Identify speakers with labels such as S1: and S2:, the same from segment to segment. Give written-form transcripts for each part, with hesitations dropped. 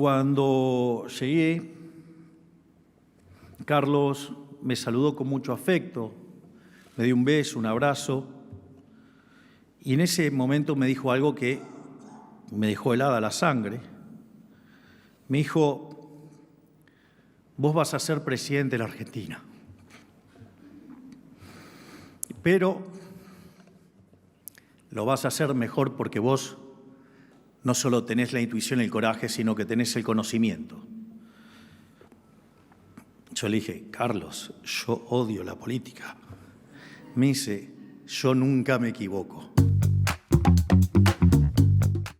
S1: Cuando llegué, Carlos me saludó con mucho afecto, me dio un beso, un abrazo, y en ese momento me dijo algo que me dejó helada la sangre. Me dijo: vos vas a ser presidente de la Argentina, pero lo vas a hacer mejor porque vos no solo tenés la intuición y el coraje, sino que tenés el conocimiento. Yo le dije: Carlos, yo odio la política. Me dice: yo nunca me equivoco.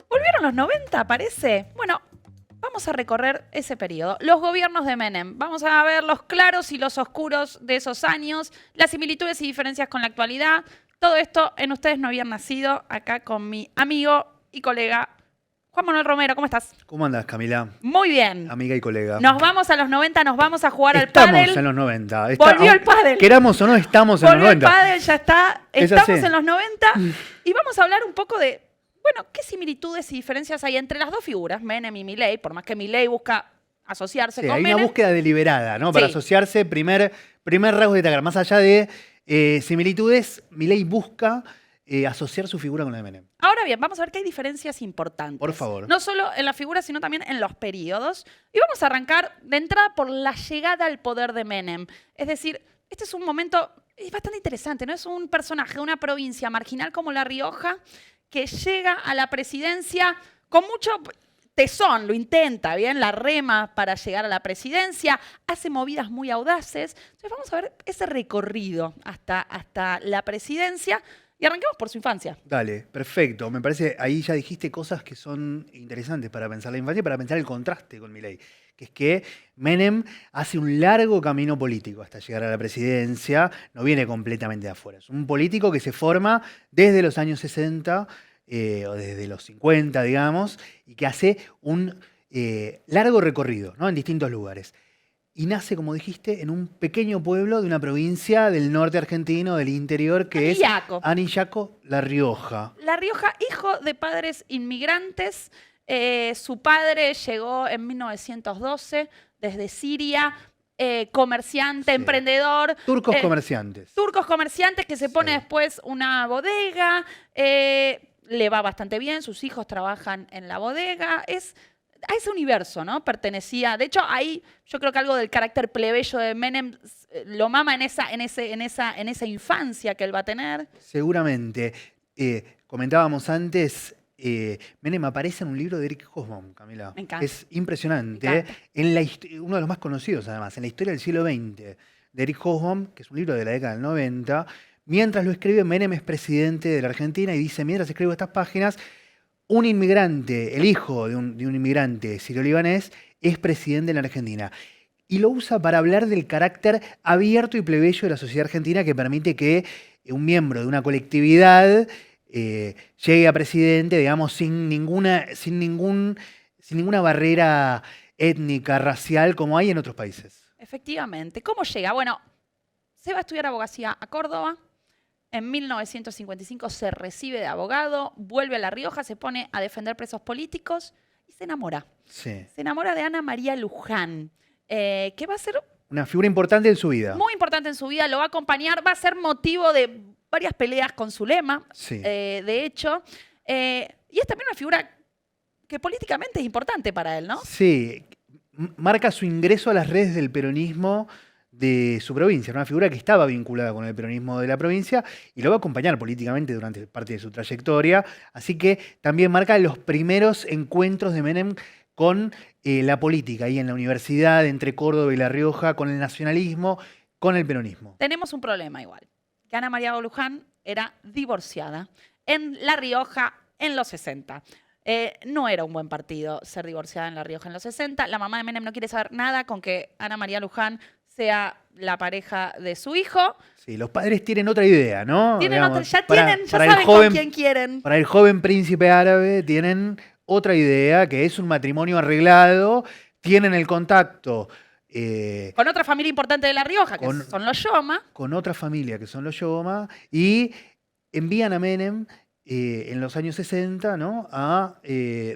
S2: ¿Volvieron los 90, parece? Bueno, vamos a recorrer ese periodo. Los gobiernos de Menem. Vamos a ver los claros y los oscuros de esos años, las similitudes y diferencias con la actualidad. Todo esto en Ustedes No Habían Nacido, acá con mi amigo y colega Juan Manuel Romero. ¿Cómo estás?
S3: ¿Cómo andás, Camila?
S2: Muy bien.
S3: Amiga y colega.
S2: Nos vamos a los 90, nos vamos a jugar al pádel.
S3: Estamos en los 90.
S2: Volvió el pádel.
S3: Queramos o no, estamos en los 90.
S2: Volvió el pádel, ya está.
S3: Es
S2: Estamos
S3: así.
S2: en los 90 y vamos a hablar un poco de, bueno, qué similitudes y diferencias hay entre las dos figuras, Menem y Milei, por más que Milei busca asociarse
S3: Sí,
S2: con
S3: hay
S2: Menem.
S3: una búsqueda deliberada, ¿no? Para
S2: Sí.
S3: asociarse, primer rasgo de tagar. Más allá de similitudes, Milei busca asociar su figura con la de Menem.
S2: Ahora bien, vamos a ver que hay diferencias importantes.
S3: Por favor.
S2: No solo en la figura, sino también en los periodos. Y vamos a arrancar de entrada por la llegada al poder de Menem. Es decir, este es un momento bastante interesante, ¿no? Es un personaje de una provincia marginal como La Rioja que llega a la presidencia con mucho tesón, lo intenta, ¿bien? La rema para llegar a la presidencia, hace movidas muy audaces. Entonces vamos a ver ese recorrido hasta la presidencia. Y arranquemos por su infancia.
S3: Dale, perfecto. Me parece, ahí ya dijiste cosas que son interesantes para pensar la infancia y para pensar el contraste con Milei. Que es que Menem hace un largo camino político hasta llegar a la presidencia, no viene completamente de afuera. Es un político que se forma desde los años 60 o desde los 50, digamos, y que hace un largo recorrido, ¿no? En distintos lugares. Y nace, como dijiste, en un pequeño pueblo de una provincia del norte argentino, del interior, que
S2: Anillaco.
S3: es Anillaco, La Rioja.
S2: La Rioja, hijo de padres inmigrantes. Su padre llegó en 1912 desde Siria, comerciante,
S3: Sí.
S2: emprendedor.
S3: Turcos comerciantes.
S2: Turcos comerciantes que se pone
S3: Sí.
S2: después una bodega. Le va bastante bien, sus hijos trabajan en la bodega. A ese universo, ¿no? Pertenecía. De hecho, ahí yo creo que algo del carácter plebeyo de Menem lo mama en esa infancia que él va a tener.
S3: Seguramente. Comentábamos antes, Menem aparece en un libro de Eric Hobsbawm, Camila.
S2: Me encanta.
S3: Es impresionante.
S2: Me encanta.
S3: Uno de los más conocidos, además, en la historia del siglo XX, de Eric Hobsbawm, que es un libro de la década del 90. Mientras lo escribe, Menem es presidente de la Argentina y dice, mientras escribo estas páginas, un inmigrante, el hijo de un inmigrante sirio-libanés, es presidente de la Argentina. Y lo usa para hablar del carácter abierto y plebeyo de la sociedad argentina que permite que un miembro de una colectividad llegue a presidente, digamos, sin ninguna barrera étnica, racial, como hay en otros países.
S2: Efectivamente. ¿Cómo llega? Bueno, se va a estudiar abogacía a Córdoba. En 1955 se recibe de abogado, vuelve a La Rioja, se pone a defender presos políticos y se enamora.
S3: Sí.
S2: Se enamora de Ana María Luján, que va a ser
S3: Una figura importante en su vida.
S2: muy importante en su vida, lo va a acompañar, va a ser motivo de varias peleas con Zulema,
S3: Sí.
S2: de hecho. Y es también una figura que políticamente es importante para él, ¿no?
S3: Sí, marca su ingreso a las redes del peronismo de su provincia, una figura que estaba vinculada con el peronismo de la provincia y lo va a acompañar políticamente durante parte de su trayectoria, así que también marca los primeros encuentros de Menem con la política ahí en la universidad, entre Córdoba y La Rioja, con el nacionalismo, con el peronismo.
S2: Tenemos un problema igual, que Ana María Luján era divorciada en La Rioja en los 60. No era un buen partido ser divorciada en La Rioja en los 60. La mamá de Menem no quiere saber nada con que Ana María Luján sea la pareja de su hijo.
S3: Sí, los padres tienen otra idea, ¿no?
S2: Ya
S3: Digamos,
S2: saben
S3: el
S2: con quién quieren.
S3: Para el joven príncipe árabe tienen otra idea, que es un matrimonio arreglado, tienen el contacto
S2: Con otra familia importante de La Rioja, que
S3: con-
S2: son los Yoma.
S3: con otra familia, que son los Yoma, y envían a Menem en los años 60, ¿no? A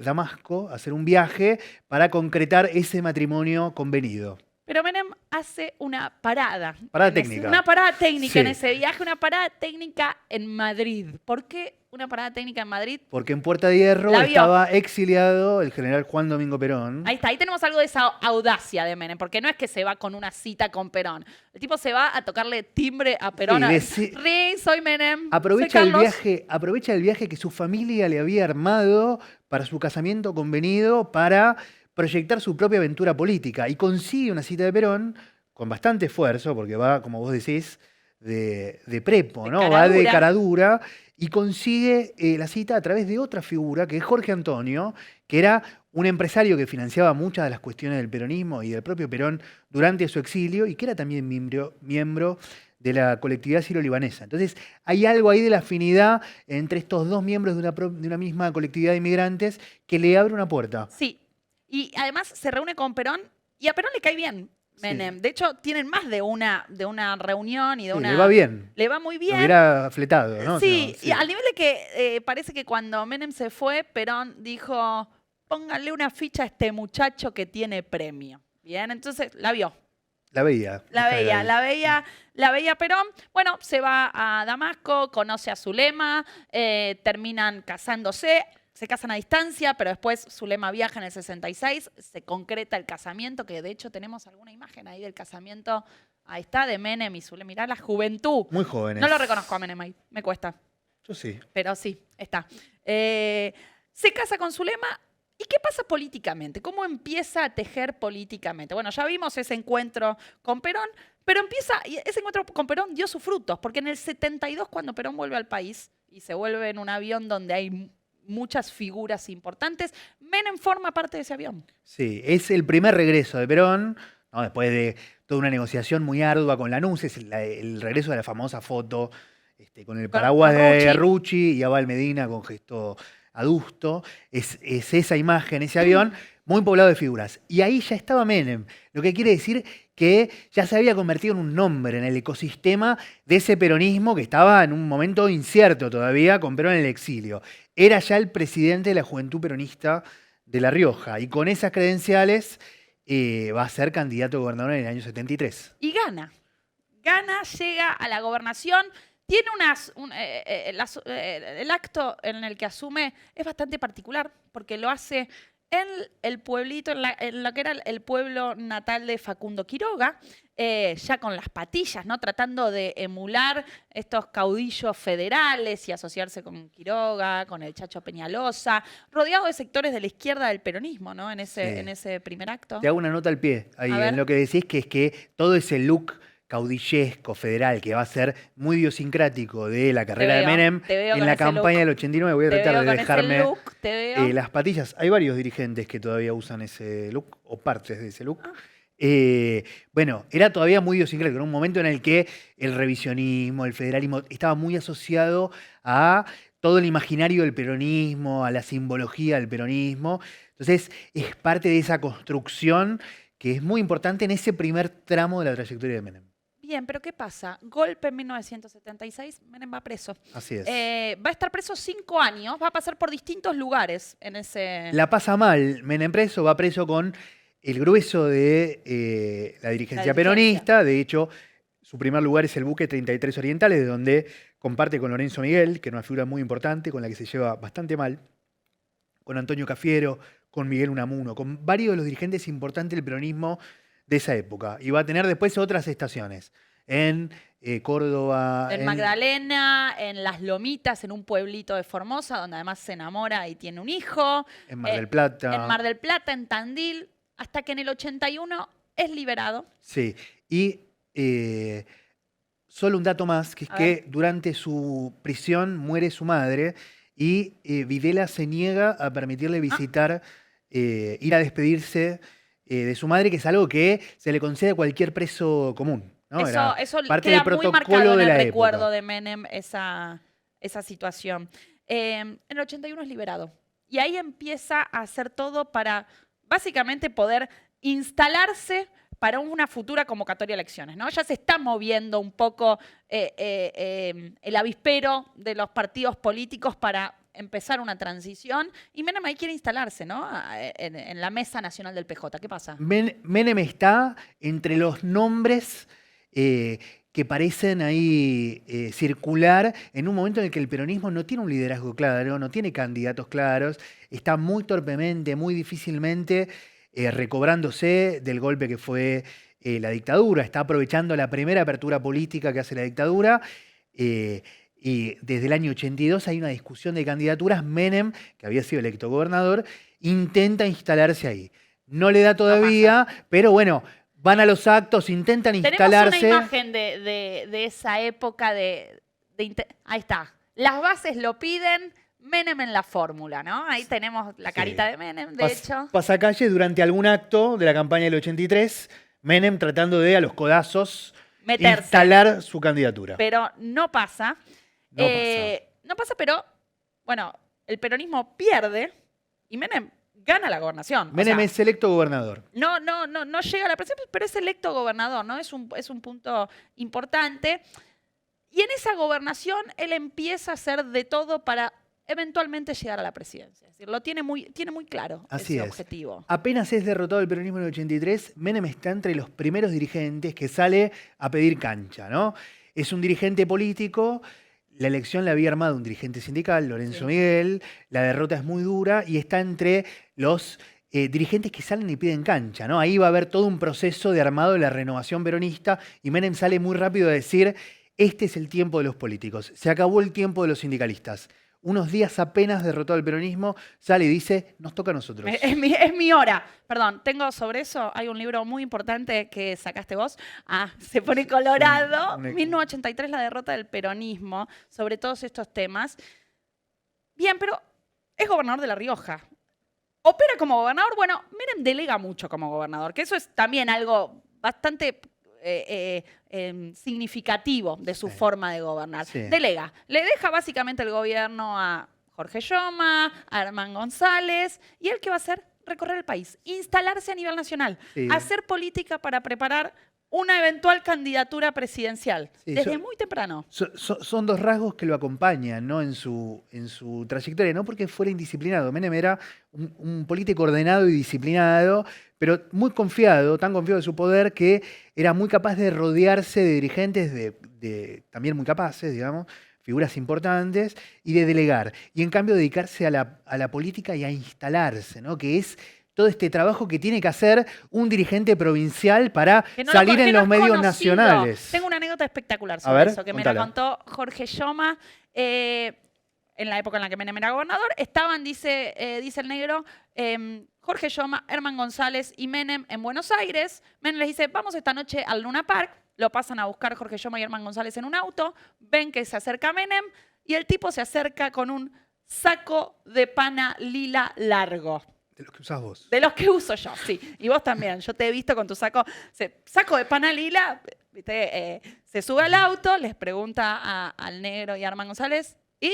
S3: Damasco a hacer un viaje para concretar ese matrimonio convenido.
S2: Pero Menem hace una parada.
S3: Parada
S2: en ese-
S3: técnica.
S2: Una parada técnica
S3: Sí.
S2: en ese viaje, una parada técnica en Madrid. ¿Por qué una parada técnica en Madrid?
S3: Porque en Puerta de Hierro
S2: La vio.
S3: estaba exiliado el general Juan Domingo Perón.
S2: Ahí está, ahí tenemos algo de esa audacia de Menem, porque no es que se va con una cita con Perón. El tipo se va a tocarle timbre a Perón.
S3: Sí,
S2: Soy Menem.
S3: Aprovecha
S2: soy
S3: el
S2: Carlos".
S3: aprovecha el viaje que su familia le había armado para su casamiento convenido para proyectar su propia aventura política. Y consigue una cita de Perón con bastante esfuerzo, porque va, como vos decís, de prepo,
S2: De
S3: ¿no?
S2: cara
S3: Va de
S2: dura.
S3: cara dura y consigue la cita a través de otra figura, que es Jorge Antonio, que era un empresario que financiaba muchas de las cuestiones del peronismo y del propio Perón durante su exilio y que era también miembro de la colectividad siro-libanesa. Entonces, hay algo ahí de la afinidad entre estos dos miembros de una misma colectividad de inmigrantes que le abre una puerta.
S2: Sí. Y además se reúne con Perón y a Perón le cae bien Menem.
S3: Sí.
S2: De hecho, tienen más de una reunión y de
S3: Sí,
S2: una...
S3: le va bien.
S2: Le va muy
S3: Lo
S2: bien.
S3: hubiera fletado, ¿no?
S2: Sí,
S3: Sí.
S2: y al nivel de que parece que cuando Menem se fue, Perón dijo, pónganle una ficha a este muchacho que tiene premio. Bien, entonces la vio.
S3: La veía.
S2: La veía Perón. Bueno, se va a Damasco, conoce a Zulema, terminan casándose. Se casan a distancia, pero después Zulema viaja en el 66, se concreta el casamiento, que de hecho tenemos alguna imagen ahí del casamiento. Ahí está, de Menem y Zulema. Mirá la juventud.
S3: Muy jóvenes.
S2: No lo reconozco a Menem ahí, me cuesta.
S3: Yo sí.
S2: Pero sí, está. Se casa con Zulema. ¿Y qué pasa políticamente? ¿Cómo empieza a tejer políticamente? Bueno, ya vimos ese encuentro con Perón, pero y ese encuentro con Perón dio sus frutos, porque en el 72, cuando Perón vuelve al país y se vuelve en un avión donde hay muchas figuras importantes, Menem forma parte de ese avión.
S3: Sí, es el primer regreso de Perón, ¿no? Después de toda una negociación muy ardua con Lanús, es el regreso de la famosa foto con el paraguas
S2: con
S3: de
S2: Rucci.
S3: Rucci y Abal Medina con gesto adusto. Es esa imagen, ese avión, muy poblado de figuras. Y ahí ya estaba Menem, lo que quiere decir que ya se había convertido en un nombre en el ecosistema de ese peronismo que estaba en un momento incierto todavía, con Perón en el exilio. Era ya el presidente de la Juventud Peronista de La Rioja y con esas credenciales va a ser candidato a gobernador en el año 73.
S2: Y gana. Gana, llega a la gobernación. Tiene el acto en el que asume es bastante particular porque lo hace en el pueblito, en lo que era el pueblo natal de Facundo Quiroga, ya con las patillas, ¿no? Tratando de emular estos caudillos federales y asociarse con Quiroga, con el Chacho Peñalosa, rodeado de sectores de la izquierda del peronismo, ¿no? En ese primer acto.
S3: Te hago una nota al pie ahí
S2: A ver.
S3: en lo que decís, que es que todo ese look caudillesco federal que va a ser muy idiosincrático de la carrera de Menem
S2: te veo
S3: en
S2: con
S3: la
S2: ese
S3: campaña
S2: look.
S3: del 89. Voy a
S2: Te
S3: tratar
S2: veo
S3: de
S2: con ese
S3: dejarme
S2: look, te veo.
S3: las patillas. Hay varios dirigentes que todavía usan ese look o partes de ese look.
S2: Ah.
S3: Bueno, era todavía muy idiosincrático, en un momento en el que el revisionismo, el federalismo estaba muy asociado a todo el imaginario del peronismo, a la simbología del peronismo. Entonces, es parte de esa construcción que es muy importante en ese primer tramo de la trayectoria de Menem.
S2: Bien, pero ¿qué pasa? Golpe en 1976, Menem va preso.
S3: Así es.
S2: Va a estar preso 5 años, va a pasar por distintos lugares en ese...
S3: La pasa mal, Menem preso, va preso con el grueso de la dirigencia peronista. De hecho, su primer lugar es el buque 33 Orientales, de donde comparte con Lorenzo Miguel, que es una figura muy importante, con la que se lleva bastante mal, con Antonio Cafiero, con Miguel Unamuno, con varios de los dirigentes importantes del peronismo de esa época. Y va a tener después otras estaciones en Córdoba.
S2: En Magdalena, en Las Lomitas, en un pueblito de Formosa, donde además se enamora y tiene un hijo.
S3: En Mar del Plata.
S2: En Mar del Plata, en Tandil, hasta que en el 81 es liberado.
S3: Sí, y solo un dato más, que es que durante su prisión muere su madre y Videla se niega a permitirle visitar, ir a despedirse de su madre, que es algo que se le concede a cualquier preso común, ¿no?
S2: Eso
S3: parte
S2: queda
S3: del
S2: muy marcado
S3: protocolo
S2: en
S3: de
S2: el
S3: la
S2: recuerdo
S3: época.
S2: de Menem, esa situación. En el 81 es liberado. Y ahí empieza a hacer todo para básicamente poder instalarse para una futura convocatoria a elecciones, ¿no? Ya se está moviendo un poco el avispero de los partidos políticos para empezar una transición y Menem ahí quiere instalarse, ¿no? En la mesa nacional del PJ. ¿Qué pasa?
S3: Menem está entre los nombres que parecen ahí circular en un momento en el que el peronismo no tiene un liderazgo claro, no tiene candidatos claros, está muy torpemente, muy difícilmente recobrándose del golpe que fue la dictadura, está aprovechando la primera apertura política que hace la dictadura. Y desde el año 82 hay una discusión de candidaturas. Menem, que había sido electo gobernador, intenta instalarse ahí. No le da todavía, pero bueno, van a los actos, intentan instalarse.
S2: Tenemos una imagen de esa época ahí está. Las bases lo piden, Menem en la fórmula, ¿no? Ahí tenemos la carita de Menem, de hecho.
S3: Pasacalle durante algún acto de la campaña del 83, Menem tratando de, a los codazos,
S2: Meterse.
S3: Instalar su candidatura.
S2: Pero no pasa. No pasa, pero, bueno, el peronismo pierde y Menem gana la gobernación.
S3: Menem es electo gobernador.
S2: No llega a la presidencia, pero es electo gobernador, ¿no? Es un punto importante. Y en esa gobernación él empieza a hacer de todo para eventualmente llegar a la presidencia. Es decir, lo tiene muy claro ese objetivo.
S3: Apenas es derrotado el peronismo en el 83, Menem está entre los primeros dirigentes que sale a pedir cancha, ¿no? Es un dirigente político. La elección la había armado un dirigente sindical, Lorenzo Miguel. La derrota es muy dura y está entre los dirigentes que salen y piden cancha, ¿no? Ahí va a haber todo un proceso de armado de la renovación peronista y Menem sale muy rápido a decir: este es el tiempo de los políticos, se acabó el tiempo de los sindicalistas. Unos días apenas derrotado al peronismo, sale y dice: nos toca a nosotros.
S2: Es mi hora. Perdón, tengo sobre eso, hay un libro muy importante que sacaste vos. Se pone colorado. 1983, la derrota del peronismo, sobre todos estos temas. Bien, pero es gobernador de La Rioja. Opera como gobernador. Bueno, Menem delega mucho como gobernador, que eso es también algo bastante significativo de su forma de gobernar. Delega. Le deja básicamente el gobierno a Jorge Yoma, a Herman González. ¿Y él qué va a hacer? Recorrer el país, instalarse a nivel nacional, hacer política para preparar una eventual candidatura presidencial, desde muy temprano.
S3: Son dos rasgos que lo acompañan, ¿no? en su trayectoria, no porque fuera indisciplinado. Menem era un político ordenado y disciplinado, pero muy confiado, tan confiado de su poder que era muy capaz de rodearse de dirigentes también muy capaces, digamos, figuras importantes, y de delegar. Y en cambio dedicarse a la política y a instalarse, ¿no? Que es todo este trabajo que tiene que hacer un dirigente provincial para salir en los medios nacionales.
S2: Tengo una anécdota espectacular sobre eso, que me la contó Jorge Yoma. En la época en la que Menem era gobernador, estaban, dice el negro, Jorge Yoma, Herman González y Menem en Buenos Aires. Menem les dice: vamos esta noche al Luna Park. Lo pasan a buscar Jorge Yoma y Herman González en un auto. Ven que se acerca Menem y el tipo se acerca con un saco de pana lila largo.
S3: De los que usás vos.
S2: De los que uso yo, sí. Y vos también. Yo te he visto con tu saco de pana lila. ¿Viste? Se sube al auto, les pregunta al negro y a Herman González: ¿y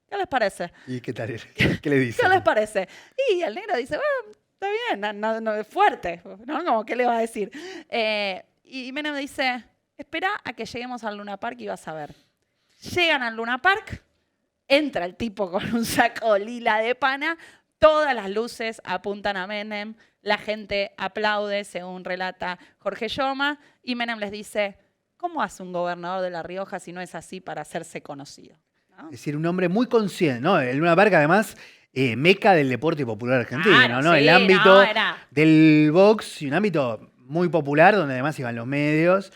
S2: qué les parece?
S3: ¿Y qué tal? ¿Qué le dice?
S2: ¿Qué les parece? Y el negro dice: bueno, está bien, no es fuerte, ¿no? Como, ¿qué le va a decir? Y Menem dice: espera a que lleguemos al Luna Park y vas a ver. Llegan al Luna Park, entra el tipo con un saco lila de pana, todas las luces apuntan a Menem, la gente aplaude, según relata Jorge Yoma, y Menem les dice: ¿cómo hace un gobernador de La Rioja si no es así para hacerse conocido? ¿No?
S3: Es decir, un hombre muy consciente, ¿no? El Luna Park, además, meca del deporte popular argentino,
S2: claro,
S3: ¿no?
S2: Sí,
S3: el ámbito del box y un ámbito muy popular donde además iban los medios.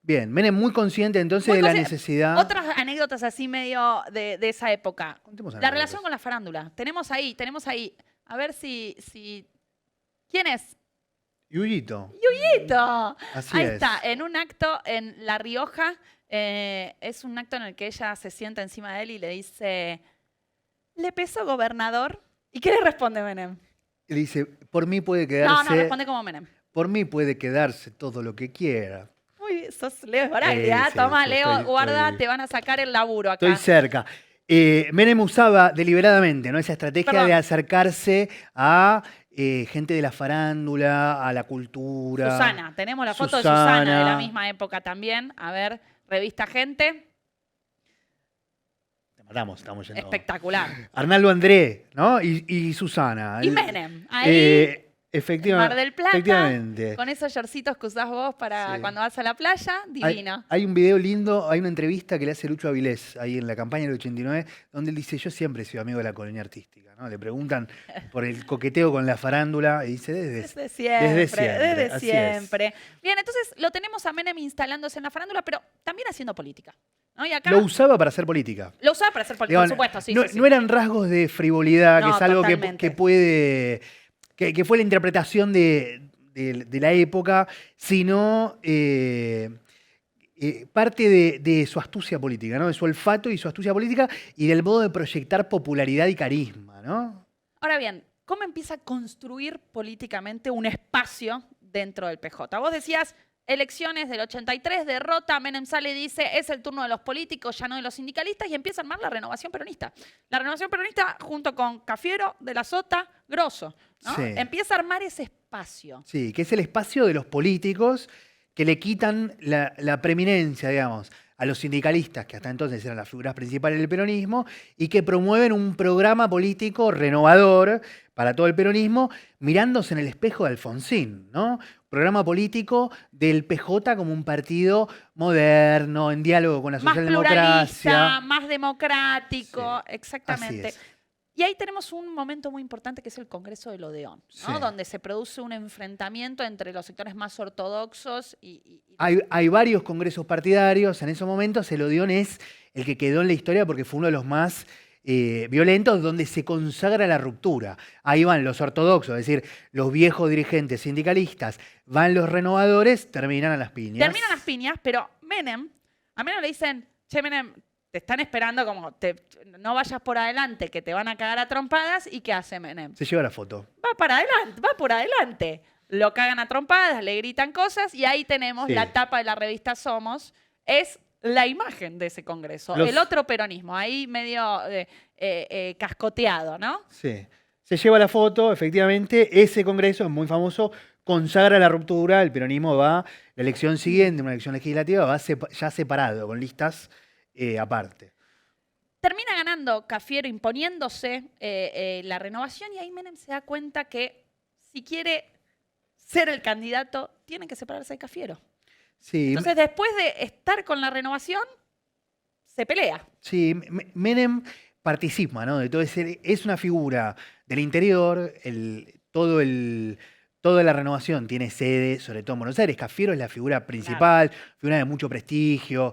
S3: Bien, Menem muy consciente entonces de la necesidad.
S2: Otras anécdotas así medio de esa época.
S3: Contemos
S2: la relación con la farándula. Tenemos ahí. A ver si ¿quién es?
S3: Yuyito. Así
S2: Ahí
S3: es.
S2: está, en un acto en La Rioja. Es un acto en el que ella se sienta encima de él y le dice: ¿le pesó, gobernador? ¿Y qué le responde Menem?
S3: Le dice: por mí puede quedarse.
S2: No, responde como Menem.
S3: Por mí puede quedarse todo lo que quiera.
S2: Uy, sos Leo Esbaragli, Toma, Leo, guarda, te van a sacar el laburo acá.
S3: Estoy cerca. Menem usaba deliberadamente, ¿no? Esa estrategia de acercarse a gente de la farándula, a la cultura.
S2: Susana, tenemos la foto de Susana de la misma época también. A ver, revista Gente.
S3: Te matamos, estamos yendo.
S2: Espectacular.
S3: Arnaldo André, ¿no? Y Susana.
S2: Y Menem. Ahí,
S3: efectivamente.
S2: Mar del Plata,
S3: efectivamente.
S2: con esos shortcitos que usás vos para
S3: Sí.
S2: cuando vas a la playa, divino.
S3: Hay un video lindo, hay una entrevista que le hace Lucho Avilés ahí en la campaña del 89, donde él dice, yo siempre he sido amigo de la colonia artística, ¿no? Le preguntan por el coqueteo con la farándula y dice,
S2: Desde siempre. Desde
S3: así
S2: siempre. Bien, entonces lo tenemos a Menem instalándose en la farándula, pero también haciendo política. ¿No? Y acá
S3: Lo usaba para hacer política.
S2: lo usaba para hacer política, por supuesto, sí,
S3: no,
S2: sí, sí.
S3: no eran rasgos de frivolidad, que
S2: No,
S3: es algo
S2: totalmente.
S3: que puede... Que fue la interpretación de la época, sino parte de su astucia política, ¿no? De su olfato y su astucia política y del modo de proyectar popularidad y carisma, ¿no?
S2: Ahora bien, ¿cómo empieza a construir políticamente un espacio dentro del PJ? Vos decías, elecciones del 83, derrota, Menem sale y dice, es el turno de los políticos, ya no de los sindicalistas, y empieza a armar la renovación peronista. La renovación peronista junto con Cafiero, De la Sota, Grosso, ¿no?
S3: Sí.
S2: Empieza a armar ese espacio.
S3: Sí, que es el espacio de los políticos que le quitan la preeminencia, digamos, a los sindicalistas, que hasta entonces eran las figuras principales del peronismo, y que promueven un programa político renovador para todo el peronismo, mirándose en el espejo de Alfonsín, ¿no? Programa político del PJ como un partido moderno, en diálogo con la
S2: Más
S3: socialdemocracia.
S2: pluralista, más democrático,
S3: Sí,
S2: exactamente.
S3: así es.
S2: Y ahí tenemos un momento muy importante que es el Congreso del Odeón, ¿no?
S3: Sí.
S2: Donde se produce un enfrentamiento entre los sectores más ortodoxos y
S3: Hay varios congresos partidarios en esos momentos. El Odeón es el que quedó en la historia porque fue uno de los más violentos, donde se consagra la ruptura. Ahí van los ortodoxos, es decir, los viejos dirigentes sindicalistas, van los renovadores, terminan a las piñas.
S2: terminan las piñas, pero a Menem le dicen, che, Menem, te están esperando como, no vayas por adelante, que te van a cagar a trompadas. ¿Y qué hace Menem?
S3: Se lleva la foto.
S2: Va para adelante, va por adelante. Lo cagan a trompadas, le gritan cosas y ahí tenemos
S3: Sí.
S2: la tapa de la revista Somos. Es la imagen de ese congreso.
S3: Los-
S2: El otro peronismo, ahí medio cascoteado, ¿no?
S3: Sí. Se lleva la foto, efectivamente. Ese congreso es muy famoso, consagra la ruptura. El peronismo va, la elección siguiente, una elección legislativa, va ya separado, con listas aparte.
S2: Termina ganando Cafiero, imponiéndose la renovación, y ahí Menem se da cuenta que si quiere ser el candidato, tiene que separarse de Cafiero.
S3: Sí,
S2: Entonces, después de estar con la renovación, se pelea.
S3: sí, Menem participa, ¿no? De todo es una figura del interior, toda la renovación tiene sede, sobre todo en Buenos Aires. Cafiero es la figura principal, figura de mucho prestigio,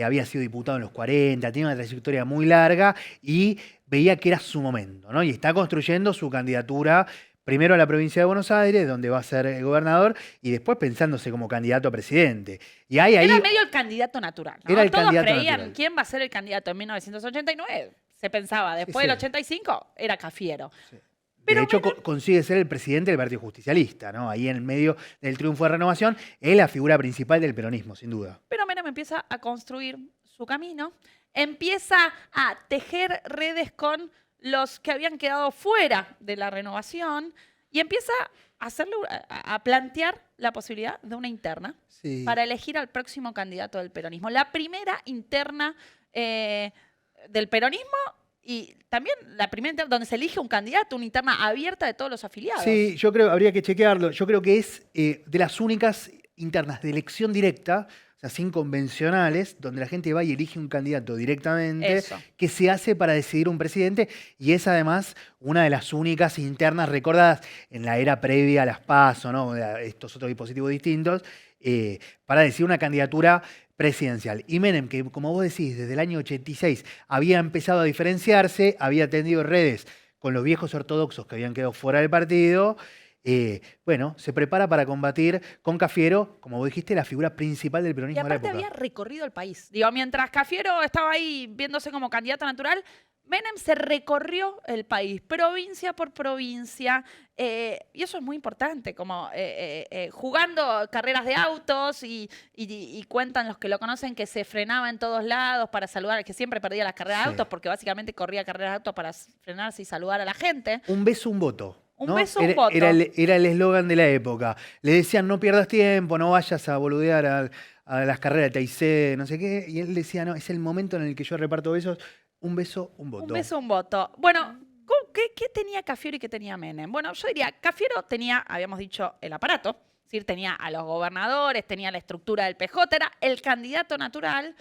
S3: había sido diputado en los 40, tiene una trayectoria muy larga y veía que era su momento, ¿no? Y está construyendo su candidatura primero a la provincia de Buenos Aires, donde va a ser gobernador, y después pensándose como candidato a presidente. Y ahí
S2: Era medio el candidato natural, ¿no?
S3: Era el
S2: Todos
S3: candidato
S2: creían
S3: natural.
S2: quién va a ser el candidato en 1989. Se pensaba, después
S3: Sí.
S2: del 85, era Cafiero.
S3: de
S2: Pero
S3: hecho,
S2: Menem-
S3: consigue ser el presidente del Partido Justicialista, ¿no? Ahí en el medio del triunfo de Renovación, es la figura principal del peronismo, sin duda.
S2: Pero Menem empieza a construir su camino, empieza a tejer redes con los que habían quedado fuera de la renovación y empieza a plantear la posibilidad de una interna
S3: Sí.
S2: para elegir al próximo candidato del peronismo. La primera interna del peronismo y también la primera interna donde se elige un candidato, una interna abierta de todos los afiliados.
S3: Sí, yo creo, habría que chequearlo. Yo creo que es de las únicas internas de elección directa, o sea, sin convencionales, donde la gente va y elige un candidato directamente,
S2: Eso.
S3: que se hace para decidir un presidente, y es además una de las únicas internas recordadas en la era previa a las PASO, ¿no? Estos otros dispositivos distintos, para decidir una candidatura presidencial. Y Menem, que como vos decís, desde el año 86 había empezado a diferenciarse, había tendido redes con los viejos ortodoxos que habían quedado fuera del partido, bueno, se prepara para combatir con Cafiero, como vos dijiste, la figura principal del
S2: Y
S3: peronismo de la
S2: aparte
S3: época.
S2: había recorrido el país. Digo, mientras Cafiero estaba ahí viéndose como candidato natural, Menem se recorrió el país, provincia por provincia, y eso es muy importante, como jugando carreras de autos y cuentan los que lo conocen que se frenaba en todos lados para saludar, que siempre perdía las carreras
S3: Sí.
S2: de autos porque básicamente corría carreras de autos para frenarse y saludar a la gente.
S3: Un beso, un voto.
S2: Un
S3: ¿no?
S2: beso, un voto.
S3: Era el eslogan de la época. Le decían, no pierdas tiempo, no vayas a boludear a las carreras de TIC, no sé qué. Y él decía, no, es el momento en el que yo reparto besos. Un beso, un voto.
S2: Un beso, un voto. Bueno, ¿qué tenía Cafiero y qué tenía Menem? Bueno, yo diría, Cafiero tenía, habíamos dicho, el aparato. Es decir, tenía a los gobernadores, tenía la estructura del PJ, era el candidato natural.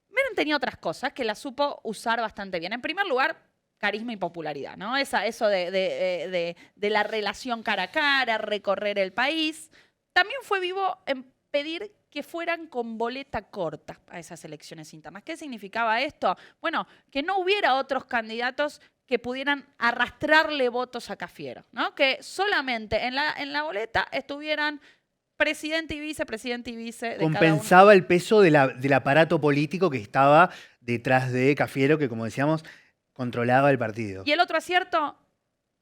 S2: Menem tenía otras cosas que la supo usar bastante bien. En primer lugar, carisma y popularidad, ¿no? Eso de la relación cara a cara, recorrer el país. También fue vivo en pedir que fueran con boleta corta a esas elecciones internas. ¿Qué significaba esto? Bueno, que no hubiera otros candidatos que pudieran arrastrarle votos a Cafiero, ¿no? Que solamente en la boleta estuvieran presidente y vice de cada uno.
S3: Compensaba el peso del aparato político que estaba detrás de Cafiero, que como decíamos, controlaba el partido.
S2: Y el otro acierto,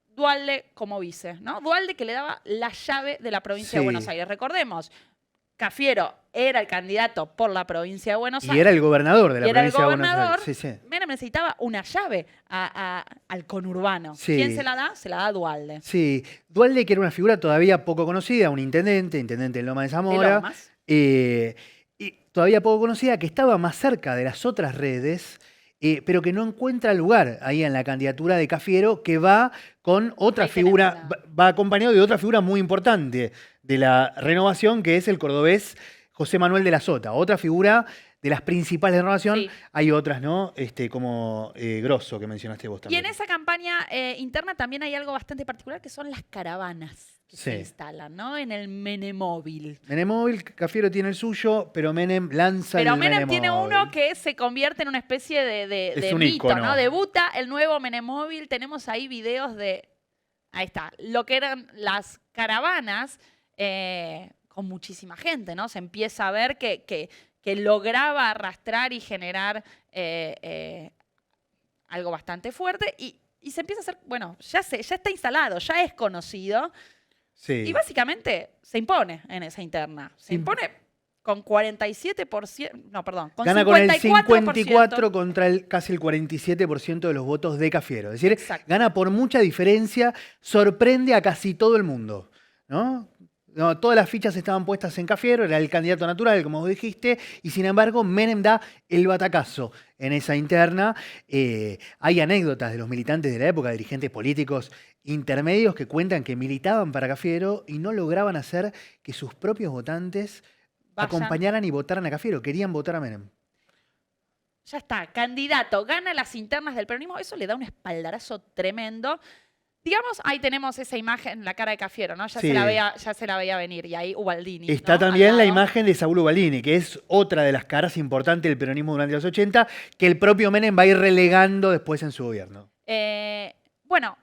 S2: Duhalde como vice, ¿no? Duhalde que le daba la llave de la provincia de Buenos Aires. Recordemos, Cafiero era el candidato por la provincia de Buenos Aires.
S3: Y era el gobernador de la provincia de Buenos Aires. Sí, sí.
S2: Menem necesitaba una llave al conurbano.
S3: Sí.
S2: ¿Quién se la da? Se la da Duhalde.
S3: Sí, Duhalde, que era una figura todavía poco conocida, un intendente en Loma de Zamora.
S2: De Lomas.
S3: Y todavía poco conocida, que estaba más cerca de las otras redes, pero que no encuentra lugar ahí en la candidatura de Cafiero, que va con otra
S2: Ahí
S3: figura,
S2: tenemos
S3: va acompañado de otra figura muy importante de la renovación, que es el cordobés José Manuel de la Sota. Otra figura de las principales de renovación.
S2: Sí.
S3: Hay otras, ¿no? Como Grosso, que mencionaste vos
S2: Y
S3: también.
S2: en esa campaña interna también hay algo bastante particular, que son las caravanas que se
S3: Sí.
S2: instalan, ¿no? En el Menemóvil.
S3: Menemóvil, Cafiero tiene el suyo, pero Menem lanza
S2: Pero
S3: el
S2: Menem tiene
S3: Menemóvil.
S2: uno que se convierte en una especie de
S3: Es un
S2: mito,
S3: ícono.
S2: ¿no? Debuta el nuevo Menemóvil. Tenemos ahí videos de, ahí está, lo que eran las caravanas con muchísima gente, ¿no? Se empieza a ver que lograba arrastrar y generar algo bastante fuerte y se empieza a hacer, bueno, ya está instalado, ya es conocido.
S3: Sí.
S2: Y básicamente se impone en esa interna. Se impone con 47%, no, perdón, con
S3: Gana con el
S2: 54%.
S3: 54 contra casi el 47% de los votos de Cafiero. Es decir,
S2: Exacto.
S3: gana por mucha diferencia, sorprende a casi todo el mundo, ¿no? No, todas las fichas estaban puestas en Cafiero, era el candidato natural, como vos dijiste, y sin embargo Menem da el batacazo en esa interna. Hay anécdotas de los militantes de la época, dirigentes políticos intermedios, que cuentan que militaban para Cafiero y no lograban hacer que sus propios votantes acompañaran y votaran a Cafiero, querían votar a Menem.
S2: Ya está, candidato, gana las internas del peronismo, eso le da un espaldarazo tremendo. Digamos, ahí tenemos esa imagen, la cara de Cafiero, ¿no? Ya
S3: Sí.
S2: se la veía venir, y ahí Ubaldini.
S3: Está
S2: ¿no?
S3: también
S2: Al
S3: la
S2: lado.
S3: imagen de Saúl Ubaldini, que es otra de las caras importantes del peronismo durante los 80, que el propio Menem va a ir relegando después en su gobierno.
S2: Bueno,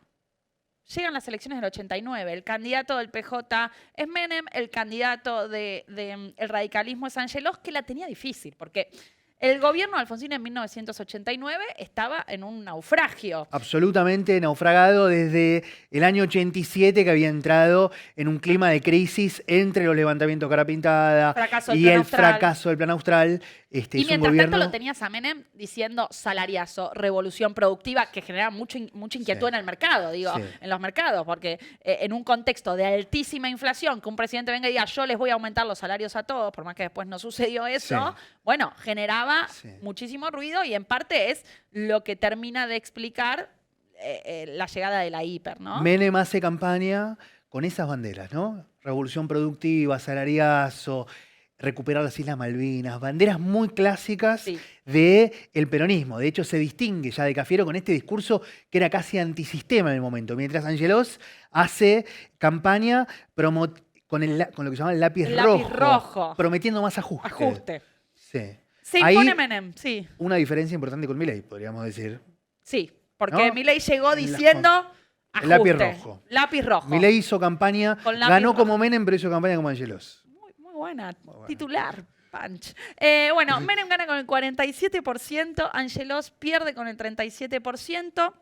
S2: llegan las elecciones del 89, el candidato del PJ es Menem, el candidato del radicalismo es Angelos, que la tenía difícil, porque el gobierno de Alfonsín en 1989 estaba en un naufragio.
S3: Absolutamente naufragado desde el año 87, que había entrado en un clima de crisis entre los levantamientos cara pintada
S2: Fracaso del
S3: y
S2: Plan
S3: el
S2: Austral.
S3: fracaso del Plan Austral.
S2: Y
S3: Hizo un
S2: mientras
S3: gobierno...
S2: tanto lo tenías a Menem diciendo salariazo, revolución productiva, que genera mucha inquietud
S3: Sí.
S2: en el mercado,
S3: Sí.
S2: en los mercados, porque en un contexto de altísima inflación, que un presidente venga y diga yo les voy a aumentar los salarios a todos, por más que después no sucedió eso,
S3: Sí.
S2: bueno, generaba
S3: Sí.
S2: muchísimo ruido y en parte es lo que termina de explicar la llegada de la hiper, ¿no?
S3: Menem hace campaña con esas banderas, ¿no? Revolución productiva, salariazo, recuperar las Islas Malvinas, banderas muy clásicas
S2: Sí.
S3: del peronismo. De hecho, se distingue ya de Cafiero con este discurso que era casi antisistema en el momento, mientras Angelos hace campaña con lo que se llama el lápiz
S2: El
S3: rojo,
S2: lápiz rojo.
S3: prometiendo más ajuste.
S2: Ajuste.
S3: Sí.
S2: Se
S3: Ahí,
S2: impone Menem, sí.
S3: una diferencia importante con Milei, podríamos decir.
S2: Sí, porque
S3: ¿No?
S2: Milei llegó
S3: En las
S2: diciendo
S3: el lápiz
S2: ajuste,
S3: rojo.
S2: Lápiz rojo.
S3: Milei hizo campaña,
S2: Con lápiz
S3: ganó
S2: rojo.
S3: como Menem, pero hizo campaña como Angelos.
S2: Muy buena,
S3: buena.
S2: titular, punch. Bueno, Menem gana con el 47%, Angelos pierde con el 37%.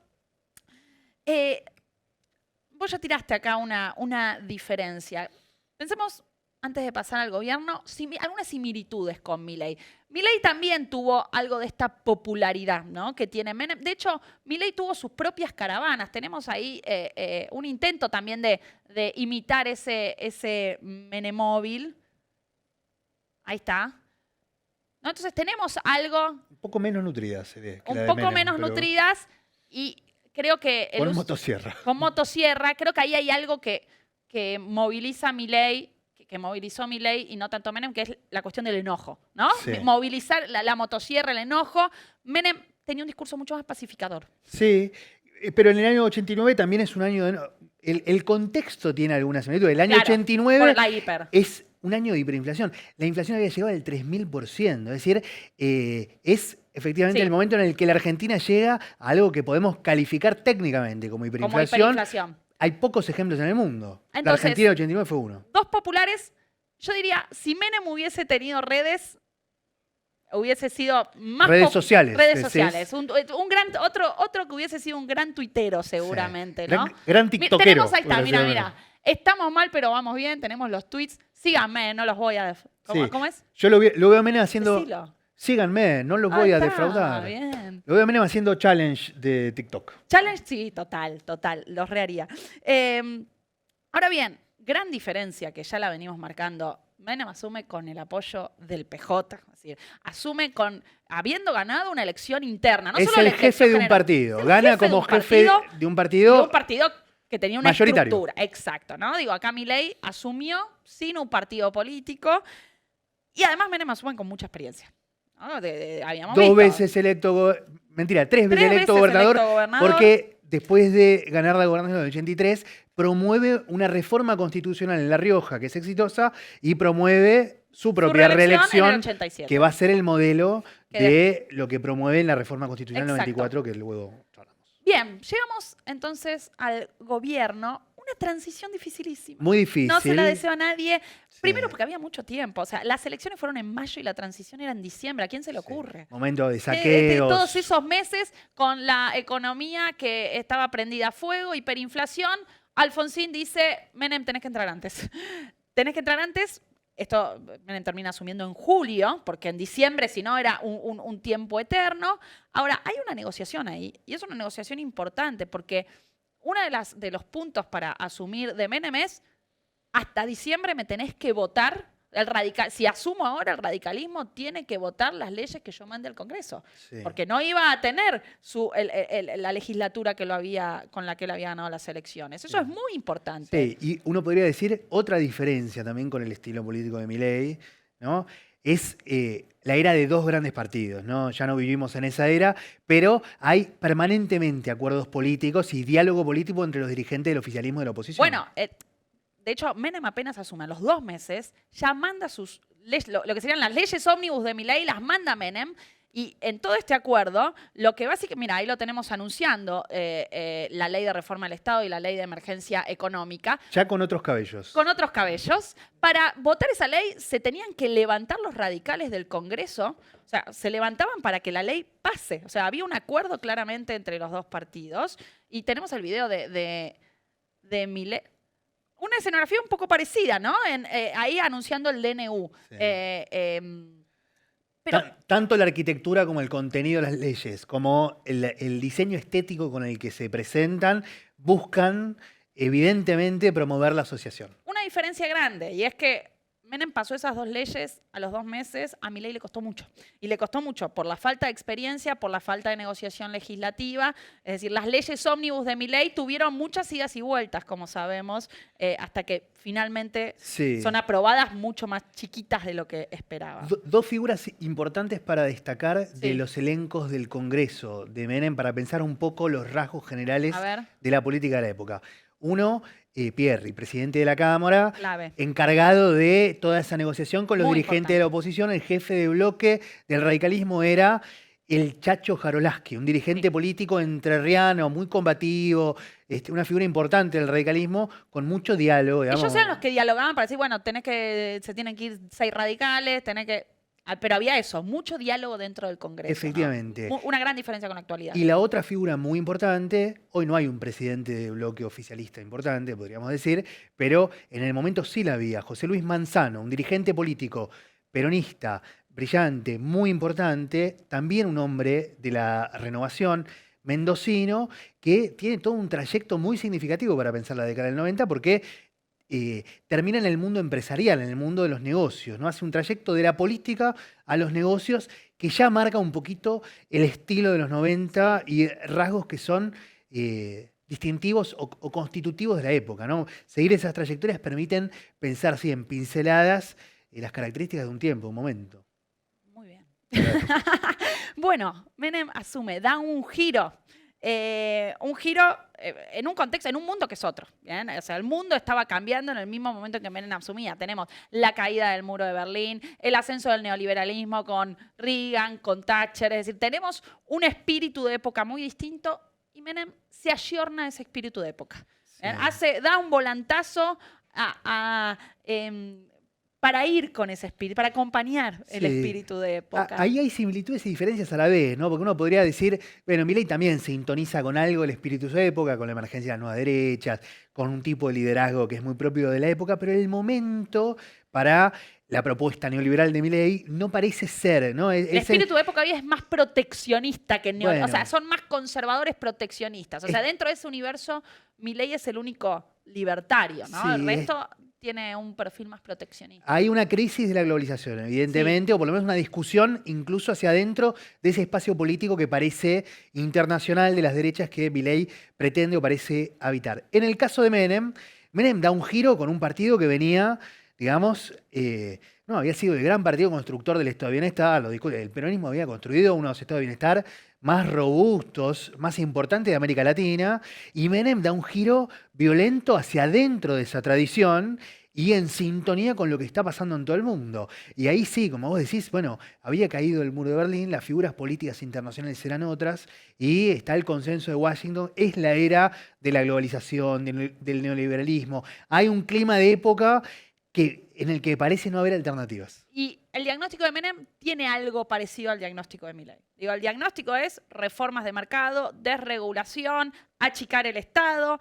S2: Vos ya tiraste acá una diferencia. Pensemos antes de pasar al gobierno, algunas similitudes con Milei. Milei también tuvo algo de esta popularidad, ¿no?, que tiene Menem. De hecho, Milei tuvo sus propias caravanas. Tenemos ahí un intento también de imitar ese Menemóvil. Ahí está. ¿No? Entonces tenemos algo
S3: Un poco menos nutridas se ve. que la
S2: un
S3: de
S2: poco
S3: Menem,
S2: menos
S3: pero
S2: nutridas y creo que
S3: Con motosierra.
S2: con motosierra, creo que ahí hay algo que moviliza a Milei, que movilizó a Milei y no tanto a Menem, que es la cuestión del enojo, ¿no?
S3: Sí.
S2: Movilizar la motosierra, el enojo. Menem tenía un discurso mucho más pacificador.
S3: Sí, pero en el año 89 también es un año de... El contexto tiene algunas similitudes. El año
S2: Claro,
S3: 89
S2: por la hiper.
S3: es un año de hiperinflación. La inflación había llegado al 3000%. Es decir, es efectivamente
S2: Sí.
S3: el momento en el que la Argentina llega a algo que podemos calificar técnicamente como
S2: Como
S3: hiperinflación.
S2: hiperinflación.
S3: Hay pocos ejemplos en el mundo. La
S2: Entonces,
S3: Argentina del 89 fue uno.
S2: Dos populares, yo diría, si Menem hubiese tenido redes, hubiese sido más...
S3: Redes sociales,
S2: Redes
S3: decís.
S2: sociales. Otro que hubiese sido un gran tuitero, seguramente,
S3: Sí.
S2: ¿no?
S3: Gran
S2: Mi-
S3: tiktokero.
S2: Tenemos, ahí está,
S3: por
S2: mira,
S3: decirlo de
S2: mira. Estamos mal, pero vamos bien. Tenemos los tweets. Síganme, no los voy a... ¿Cómo,
S3: Sí.
S2: cómo es?
S3: Yo lo veo a Menem haciendo...
S2: Decilo.
S3: Síganme, no los
S2: Ahí
S3: voy a
S2: está,
S3: defraudar.
S2: bien.
S3: Lo veo a Menem haciendo challenge de TikTok.
S2: Challenge, sí, total, los reharía. Ahora bien, gran diferencia que ya la venimos marcando. Menem asume con el apoyo del PJ, es decir, asume habiendo ganado una elección interna. No
S3: Es
S2: solo
S3: el
S2: la
S3: jefe
S2: elección
S3: de un
S2: general,
S3: partido.
S2: es el
S3: Gana
S2: jefe
S3: como
S2: de un
S3: jefe
S2: partido,
S3: de un
S2: de
S3: partido
S2: un partido que tenía una
S3: mayoritario.
S2: estructura. Exacto, ¿no? Digo, acá Milei asumió sin un partido político y además Menem asume con mucha experiencia. ¿No? Habíamos
S3: Dos
S2: visto.
S3: veces electo, mentira, tres veces electo
S2: veces
S3: gobernador,
S2: electo gobernador.
S3: porque después de ganar la gobernación del 83, promueve una reforma constitucional en La Rioja, que es exitosa, y promueve su propia
S2: reelección en el
S3: reelección,
S2: 87.
S3: que va a ser el modelo
S2: Que
S3: de lo que promueve en la reforma constitucional
S2: Exacto.
S3: 94, que luego hablamos.
S2: Bien, llegamos entonces al gobierno. Una transición dificilísima.
S3: Muy difícil.
S2: No se la deseo a nadie.
S3: Sí.
S2: Primero porque había mucho tiempo. O sea, las elecciones fueron en mayo y la transición era en diciembre. ¿A quién se le ocurre?
S3: Momento de
S2: De
S3: saqueos.
S2: todos esos meses con la economía que estaba prendida a fuego, hiperinflación, Alfonsín dice, Menem, tenés que entrar antes. Tenés que entrar antes. Esto Menem termina asumiendo en julio, porque en diciembre, si no, era un tiempo eterno. Ahora, hay una negociación ahí, y es una negociación importante, porque uno de los puntos para asumir de Menem es, hasta diciembre me tenés que votar, si asumo ahora el radicalismo, tiene que votar las leyes que yo mande al Congreso.
S3: Sí.
S2: Porque no iba a tener la legislatura con la que él había ganado las elecciones. Eso es muy importante.
S3: Sí, y uno podría decir otra diferencia también con el estilo político de Milei, ¿no? Es la era de dos grandes partidos, ¿no? Ya no vivimos en esa era, pero hay permanentemente acuerdos políticos y diálogo político entre los dirigentes del oficialismo y de la oposición.
S2: Bueno, de hecho, Menem apenas asume a los 2 meses, ya manda sus leyes, lo que serían las leyes ómnibus de Milei, las manda Menem. Y en todo este acuerdo, lo que básicamente, mira, ahí lo tenemos anunciando, la ley de reforma del Estado y la ley de emergencia económica,
S3: Ya con otros cabellos.
S2: con otros cabellos. Para votar esa ley se tenían que levantar los radicales del Congreso, o sea, se levantaban para que la ley pase. O sea, había un acuerdo claramente entre los dos partidos. Y tenemos el video de Milei. Una escenografía un poco parecida, ¿no? Ahí anunciando el DNU.
S3: Sí.
S2: Pero
S3: Tanto la arquitectura como el contenido de las leyes, como el diseño estético con el que se presentan, buscan evidentemente promover la asociación.
S2: una diferencia grande, y es que Menem pasó esas 2 leyes a los 2 meses, a Milei le costó mucho. Y le costó mucho por la falta de experiencia, por la falta de negociación legislativa. Es decir, las leyes ómnibus de Milei tuvieron muchas idas y vueltas, como sabemos, hasta que finalmente
S3: Sí.
S2: son aprobadas mucho más chiquitas de lo que esperaba.
S3: Dos figuras importantes para destacar
S2: Sí.
S3: de los elencos del Congreso de Menem para pensar un poco los rasgos generales
S2: A ver.
S3: de la política de la época. Uno, Pierri, presidente de la Cámara,
S2: Clave.
S3: encargado de toda esa negociación con los
S2: Muy
S3: dirigentes
S2: importante.
S3: de la oposición. El jefe de bloque del radicalismo era el Chacho Jarolaski, un dirigente político entrerriano, muy combativo, una figura importante del radicalismo, con mucho diálogo. Digamos.
S2: Ellos eran los que dialogaban para decir, bueno, se tienen que ir 6 radicales, Pero había eso, mucho diálogo dentro del Congreso.
S3: Efectivamente.
S2: ¿No? Una gran diferencia con la actualidad.
S3: Y la otra figura muy importante, hoy no hay un presidente de bloque oficialista importante, podríamos decir, pero en el momento sí la había. José Luis Manzano, un dirigente político peronista, brillante, muy importante, también un hombre de la renovación, mendocino, que tiene todo un trayecto muy significativo para pensar la década del 90, porque termina en el mundo empresarial, en el mundo de los negocios, ¿no? Hace un trayecto de la política a los negocios que ya marca un poquito el estilo de los 90 y rasgos que son distintivos o constitutivos de la época, ¿no? Seguir esas trayectorias permiten pensar, sí, en pinceladas las características de un tiempo, un momento.
S2: Muy bien. Bueno, Menem asume, da un giro. En un contexto, en un mundo que es otro. ¿Bien? O sea, el mundo estaba cambiando en el mismo momento en que Menem asumía. Tenemos la caída del muro de Berlín, el ascenso del neoliberalismo con Reagan, con Thatcher. Es decir, tenemos un espíritu de época muy distinto y Menem se ayorna a ese espíritu de época.
S3: Sí.
S2: Da un volantazo para ir con ese espíritu, para acompañar el
S3: Sí.
S2: espíritu de época.
S3: Ahí hay similitudes y diferencias a la vez, ¿no? Porque uno podría decir, bueno, Milei también sintoniza con algo el espíritu de su época, con la emergencia de las nuevas derechas, con un tipo de liderazgo que es muy propio de la época, pero el momento para la propuesta neoliberal de Milei no parece ser, ¿no?
S2: El espíritu de época hoy es más proteccionista que neoliberal.
S3: Bueno.
S2: O sea, son más conservadores proteccionistas. O sea, dentro de ese universo, Milei es el único libertario, ¿no?
S3: Sí,
S2: El resto tiene un perfil más proteccionista.
S3: Hay una crisis de la globalización, evidentemente, o por lo menos una discusión incluso hacia adentro de ese espacio político que parece internacional de las derechas que Milei pretende o parece habitar. En el caso de Menem, Menem da un giro con un partido que venía, digamos, no, había sido el gran partido constructor del Estado de Bienestar, el peronismo había construido unos estados de bienestar más robustos, más importantes de América Latina, y Menem da un giro violento hacia adentro de esa tradición y en sintonía con lo que está pasando en todo el mundo. Y ahí sí, como vos decís, bueno, había caído el muro de Berlín, las figuras políticas internacionales eran otras, y está el consenso de Washington, es la era de la globalización, del neoliberalismo. Hay un clima de época en el que parece no haber alternativas.
S2: Y el diagnóstico de Menem tiene algo parecido al diagnóstico de Milei. Digo, el diagnóstico es reformas de mercado, desregulación, achicar el Estado.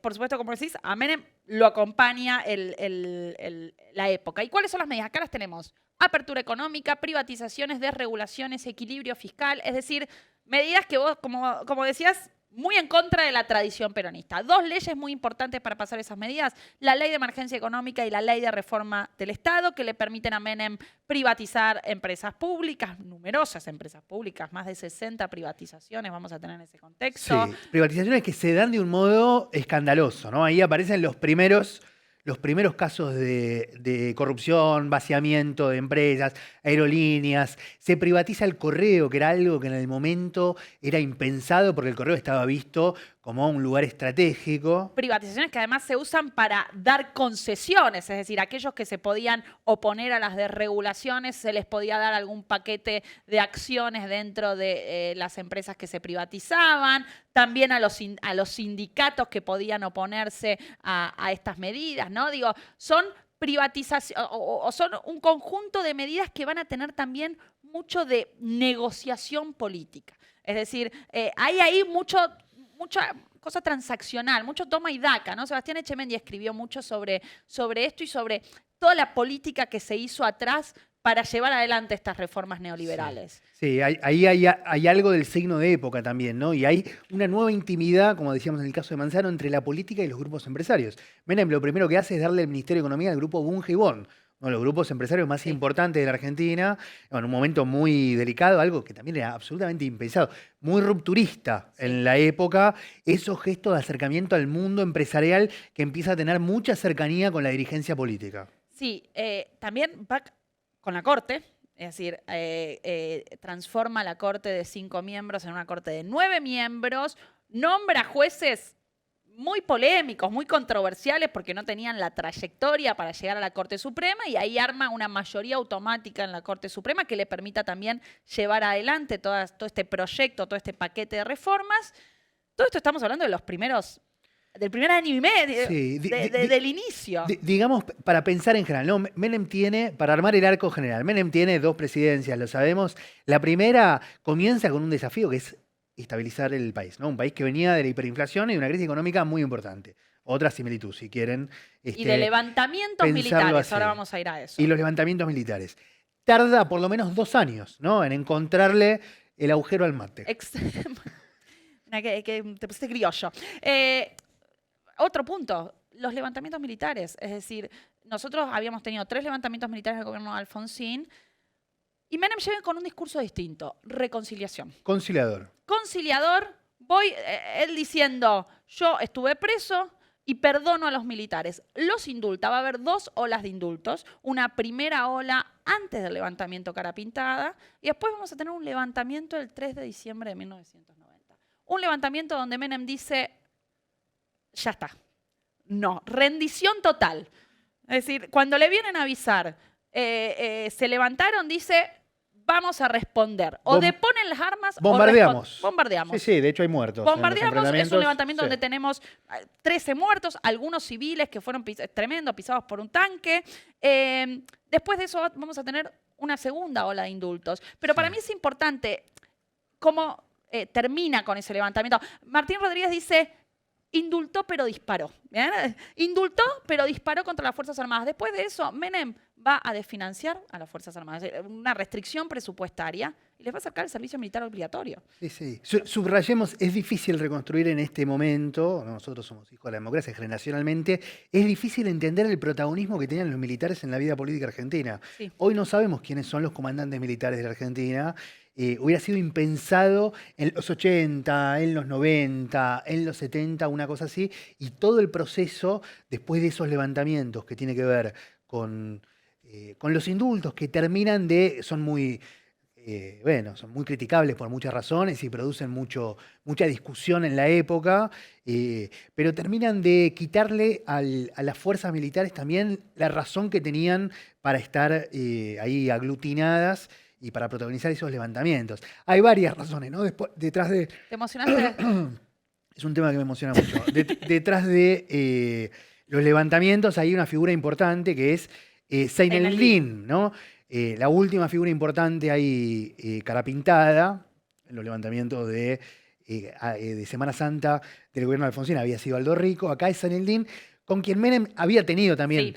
S2: Por supuesto, como decís, a Menem lo acompaña la época. ¿Y cuáles son las medidas? Acá las tenemos. Apertura económica, privatizaciones, desregulaciones, equilibrio fiscal. Es decir, medidas que vos, como decías, muy en contra de la tradición peronista. Dos leyes muy importantes para pasar esas medidas, la ley de emergencia económica y la ley de reforma del Estado, que le permiten a Menem privatizar empresas públicas, numerosas empresas públicas, más de 60 privatizaciones vamos a tener en ese contexto.
S3: Sí, privatizaciones que se dan de un modo escandaloso, ¿no? Ahí aparecen los primeros casos de corrupción, vaciamiento de empresas, aerolíneas. Se privatiza el correo, que era algo que en el momento era impensado porque el correo estaba visto como un lugar estratégico.
S2: Privatizaciones que además se usan para dar concesiones, es decir, aquellos que se podían oponer a las desregulaciones se les podía dar algún paquete de acciones dentro de las empresas que se privatizaban, también a los sindicatos que podían oponerse a estas medidas, ¿no? Digo, son privatización o son un conjunto de medidas que van a tener también mucho de negociación política. Es decir, hay ahí mucha cosa transaccional, mucho toma y daca, ¿no? Sebastián Echemendia escribió mucho sobre esto y sobre toda la política que se hizo atrás para llevar adelante estas reformas neoliberales.
S3: Sí, ahí hay algo del signo de época también, ¿no? Y hay una nueva intimidad, como decíamos en el caso de Manzano, entre la política y los grupos empresarios. Menem lo primero que hace es darle el Ministerio de Economía al grupo Bunge y Bon, uno de los grupos empresarios más importantes de la Argentina, en un momento muy delicado, algo que también era absolutamente impensado, muy rupturista en la época, esos gestos de acercamiento al mundo empresarial que empieza a tener mucha cercanía con la dirigencia política.
S2: Sí, también va con la Corte, es decir, transforma la Corte de 5 miembros en una Corte de 9 miembros, nombra jueces muy polémicos, muy controversiales porque no tenían la trayectoria para llegar a la Corte Suprema y ahí arma una mayoría automática en la Corte Suprema que le permita también llevar adelante todo este proyecto, todo este paquete de reformas. Todo esto estamos hablando de los primeros del primer año y medio,
S3: Sí,
S2: del inicio.
S3: Digamos, para pensar en general, ¿no? Menem tiene, para armar el arco general, Menem tiene 2 presidencias, lo sabemos. La primera comienza con un desafío que es estabilizar el país, ¿no? Un país que venía de la hiperinflación y de una crisis económica muy importante. Otra similitud, si quieren.
S2: Y de levantamientos
S3: pensarlo
S2: militares,
S3: así.
S2: ahora vamos a ir a eso.
S3: Y los levantamientos militares. Tarda por lo menos 2 años, ¿no? En encontrarle el agujero al mate.
S2: Mira, que te pusiste criollo. Otro punto, los levantamientos militares. Es decir, nosotros habíamos tenido 3 levantamientos militares del gobierno de Alfonsín y Menem llega con un discurso distinto, reconciliación.
S3: Conciliador.
S2: Conciliador, él diciendo, yo estuve preso y perdono a los militares. Los indulta, va a haber 2 olas de indultos, una primera ola antes del levantamiento Cara Pintada y después vamos a tener un levantamiento el 3 de diciembre de 1990. Un levantamiento donde Menem dice, ya está, no, rendición total. Es decir, cuando le vienen a avisar, se levantaron, dice, vamos a responder. O deponen las armas
S3: bombardeamos.
S2: o bombardeamos.
S3: Sí, de hecho hay muertos.
S2: Bombardeamos, es un levantamiento
S3: sí.
S2: donde tenemos 13 muertos, algunos civiles que fueron tremendo, pisados por un tanque. Después de eso vamos a tener una segunda ola de indultos. Pero para mí es importante cómo termina con ese levantamiento. Martín Rodríguez dice, indultó pero disparó. ¿Bien? Indultó pero disparó contra las Fuerzas Armadas. Después de eso, Menem va a desfinanciar a las Fuerzas Armadas. Una restricción presupuestaria y les va a sacar el servicio militar obligatorio.
S3: Sí, sí. Subrayemos, es difícil reconstruir en este momento, nosotros somos hijos de la democracia generacionalmente, es difícil entender el protagonismo que tenían los militares en la vida política argentina.
S2: Sí.
S3: Hoy no sabemos quiénes son los comandantes militares de la Argentina. Hubiera sido impensado en los 80, en los 90, en los 70, una cosa así, y todo el proceso después de esos levantamientos que tiene que ver con los indultos que terminan son muy criticables por muchas razones y producen mucha discusión en la época, pero terminan de quitarle a las fuerzas militares también la razón que tenían para estar ahí aglutinadas y para protagonizar esos levantamientos. Hay varias razones, ¿no? Detrás de...
S2: ¿Te emocionaste?
S3: Es un tema que me emociona mucho. Detrás de los levantamientos hay una figura importante que es Zeynel-Abidin, ¿no? La última figura importante ahí, cara pintada, en los levantamientos de Semana Santa del gobierno de Alfonsín, había sido Aldo Rico. Acá es Zeynel-Abidin, con quien Menem había tenido también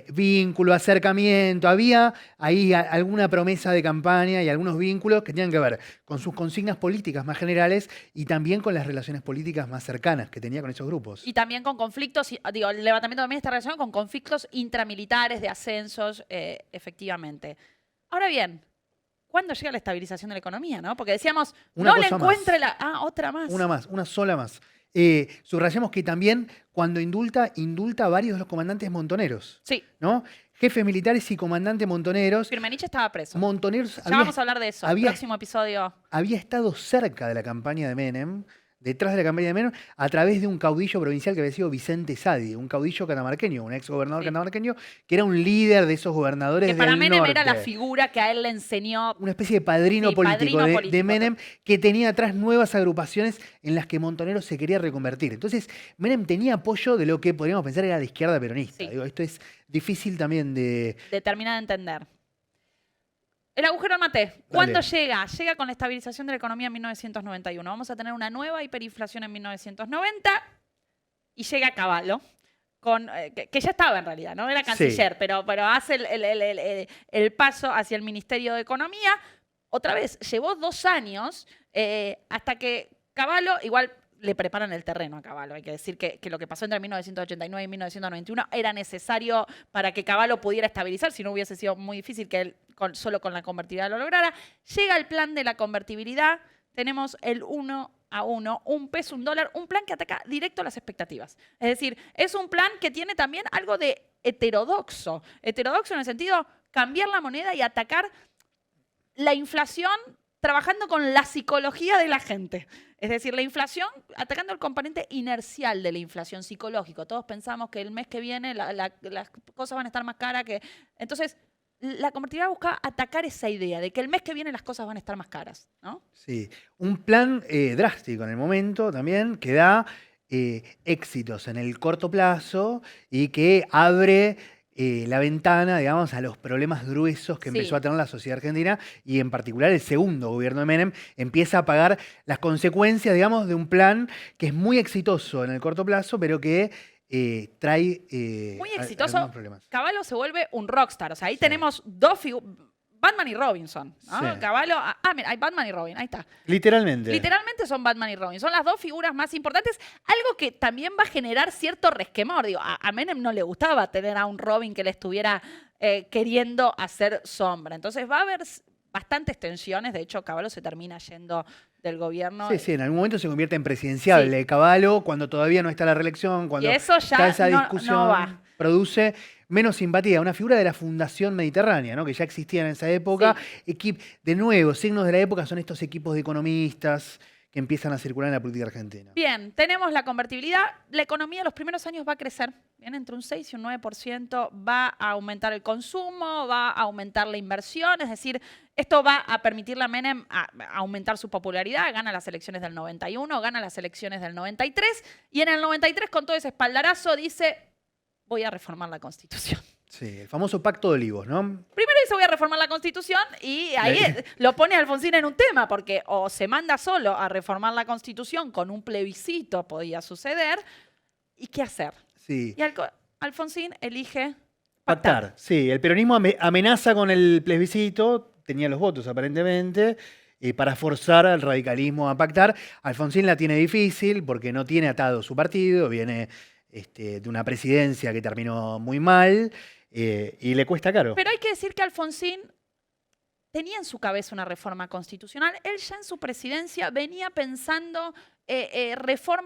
S3: vínculo, acercamiento. Había ahí alguna promesa de campaña y algunos vínculos que tenían que ver con sus consignas políticas más generales y también con las relaciones políticas más cercanas que tenía con esos grupos.
S2: Y también con conflictos, digo, el levantamiento también está relacionado con conflictos intramilitares, de ascensos, efectivamente. Ahora bien, ¿cuándo llega la estabilización de la economía, no? Porque decíamos, no le encuentre la... Ah, otra más.
S3: Una sola más. Subrayemos que también cuando indulta a varios de los comandantes montoneros.
S2: Sí.
S3: ¿No? Jefes militares y comandantes montoneros.
S2: Firmenich estaba preso.
S3: Montoneros.
S2: Ya vamos a hablar de eso. Próximo episodio.
S3: Había estado cerca de la campaña de Menem, detrás de la campaña de Menem, a través de un caudillo provincial que había sido Vicente Sadi, un caudillo catamarqueño, un ex gobernador catamarqueño, que era un líder de esos gobernadores del norte.
S2: Que para Menem era la figura que a él le enseñó.
S3: Una especie de padrino político de Menem, que tenía atrás nuevas agrupaciones en las que Montoneros se quería reconvertir. Entonces, Menem tenía apoyo de lo que podríamos pensar era la izquierda peronista.
S2: Sí.
S3: Digo, esto es difícil también de
S2: terminar de entender. El agujero al mate. ¿Cuándo llega? Llega con la estabilización de la economía en 1991. Vamos a tener una nueva hiperinflación en 1990 y llega Cavallo, que ya estaba en realidad, ¿no? Era canciller, sí. pero hace el paso hacia el Ministerio de Economía. Otra vez, llevó 2 años hasta que Cavallo, igual le preparan el terreno a Cavallo. Hay que decir que lo que pasó entre 1989 y 1991 era necesario para que Cavallo pudiera estabilizar, si no hubiese sido muy difícil que él solo con la convertibilidad lo lograra. Llega el plan de la convertibilidad, tenemos el 1 a 1, un peso, un dólar, un plan que ataca directo a las expectativas. Es decir, es un plan que tiene también algo de heterodoxo. Heterodoxo en el sentido cambiar la moneda y atacar la inflación trabajando con la psicología de la gente. Es decir, la inflación, atacando el componente inercial de la inflación psicológico. Todos pensamos que el mes que viene las cosas van a estar más caras que... Entonces, la convertibilidad busca atacar esa idea de que el mes que viene las cosas van a estar más caras, ¿no?
S3: Sí, un plan drástico en el momento también que da éxitos en el corto plazo y que abre la ventana, digamos, a los problemas gruesos que empezó
S2: Sí.
S3: a tener la sociedad argentina y en particular el segundo gobierno de Menem empieza a pagar las consecuencias, digamos, de un plan que es muy exitoso en el corto plazo, pero que trae
S2: Muy
S3: algunos
S2: exitoso.
S3: problemas.
S2: Cavallo se vuelve un rockstar. O sea, ahí
S3: Sí.
S2: tenemos dos figuras. Batman y Robinson, ¿no?
S3: Sí.
S2: Cavallo. Mira, hay Batman y Robin, ahí está.
S3: Literalmente.
S2: Literalmente son Batman y Robin. Son las dos figuras más importantes. Algo que también va a generar cierto resquemor. Digo, a Menem no le gustaba tener a un Robin que le estuviera queriendo hacer sombra. Entonces va a haber bastantes tensiones. De hecho, Cavallo se termina yendo del gobierno.
S3: Sí, sí, en algún momento se convierte en presidenciable. Cavallo, cuando todavía no está la reelección, cuando
S2: Y eso ya
S3: está esa
S2: no
S3: discusión,
S2: va.
S3: produce menos simpatía. Una figura de la Fundación Mediterránea, ¿no? Que ya existía en esa época. De nuevo, signos de la época son estos equipos de economistas que empiezan a circular en la política argentina.
S2: Bien, tenemos la convertibilidad. La economía los primeros años va a crecer. Bien, entre un 6 y un 9% va a aumentar el consumo, va a aumentar la inversión. Es decir, esto va a permitirle a Menem a aumentar su popularidad. Gana las elecciones del 91, gana las elecciones del 93. Y en el 93, con todo ese espaldarazo, dice, voy a reformar la Constitución.
S3: Sí, el famoso Pacto de Olivos, ¿no?
S2: Primero dice voy a reformar la Constitución y ahí lo pone a Alfonsín en un tema, porque o se manda solo a reformar la Constitución con un plebiscito, podía suceder, ¿y qué hacer?
S3: Sí.
S2: Y Alfonsín elige
S3: Pactar. Sí, el peronismo amenaza con el plebiscito, tenía los votos aparentemente, para forzar al radicalismo a pactar. Alfonsín la tiene difícil porque no tiene atado su partido, viene de una presidencia que terminó muy mal y le cuesta caro.
S2: Pero hay que decir que Alfonsín tenía en su cabeza una reforma constitucional. Él ya en su presidencia venía pensando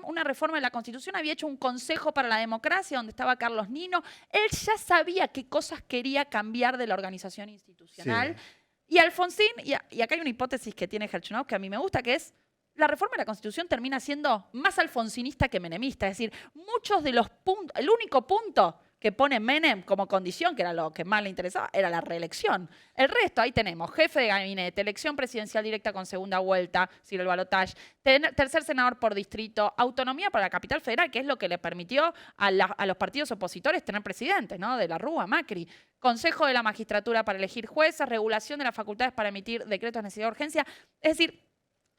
S2: una reforma de la Constitución. Había hecho un consejo para la democracia donde estaba Carlos Nino. Él ya sabía qué cosas quería cambiar de la organización institucional.
S3: Sí.
S2: Y Alfonsín, y acá hay una hipótesis que tiene Herchenau que a mí me gusta, que es la reforma de la Constitución termina siendo más alfonsinista que menemista. Es decir, muchos de los puntos, el único punto que pone Menem como condición, que era lo que más le interesaba, era la reelección. El resto, ahí tenemos jefe de gabinete, elección presidencial directa con segunda vuelta, si el balotaje, tercer senador por distrito, autonomía para la capital federal, que es lo que le permitió a los partidos opositores tener presidentes, ¿no? De la Rúa, Macri. Consejo de la magistratura para elegir jueces, regulación de las facultades para emitir decretos de necesidad de urgencia. Es decir,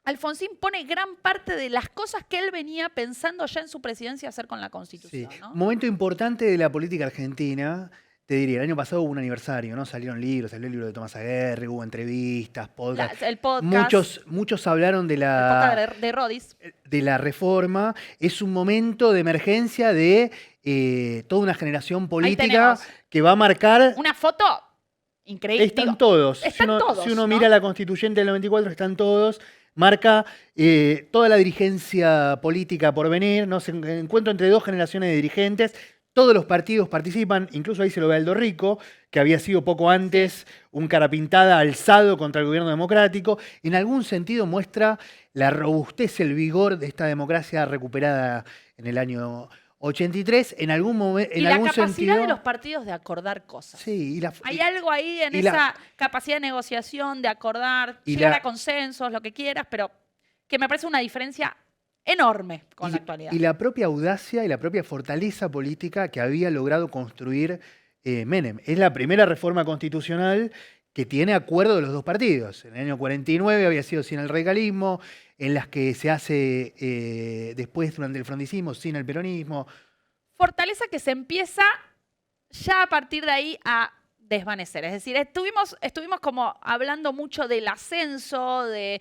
S2: Alfonsín pone gran parte de las cosas que él venía pensando ya en su presidencia hacer con la Constitución.
S3: Sí.
S2: ¿No?
S3: Un momento importante de la política argentina, te diría, el año pasado hubo un aniversario, ¿no? Salieron libros, salió el libro de Tomás Aguirre, hubo entrevistas, podcasts.
S2: El podcast.
S3: Muchos hablaron de
S2: El podcast de Rodis.
S3: de la reforma. Es un momento de emergencia de toda una generación política que va a marcar.
S2: Una foto increíble.
S3: Están todos. Si uno
S2: ¿no?
S3: mira la constituyente del 94, están todos. Marca toda la dirigencia política por venir, ¿no? Se encuentra entre dos generaciones de dirigentes. Todos los partidos participan, incluso ahí se lo ve a Aldo Rico, que había sido poco antes un cara pintada alzado contra el gobierno democrático. En algún sentido muestra la robustez, el vigor de esta democracia recuperada en el año 83. En algún momento,
S2: y la capacidad de los partidos de acordar cosas.
S3: Sí,
S2: hay algo ahí en esa capacidad de negociación, de acordar, llegar a consensos, lo que quieras, pero que me parece una diferencia enorme con la actualidad.
S3: Y la propia audacia y la propia fortaleza política que había logrado construir Menem. Es la primera reforma constitucional que tiene acuerdo de los dos partidos. En el año 49 había sido sin el radicalismo, en las que se hace después durante el frondicismo sin el peronismo.
S2: Fortaleza que se empieza ya a partir de ahí a desvanecer. Es decir, estuvimos como hablando mucho del ascenso, de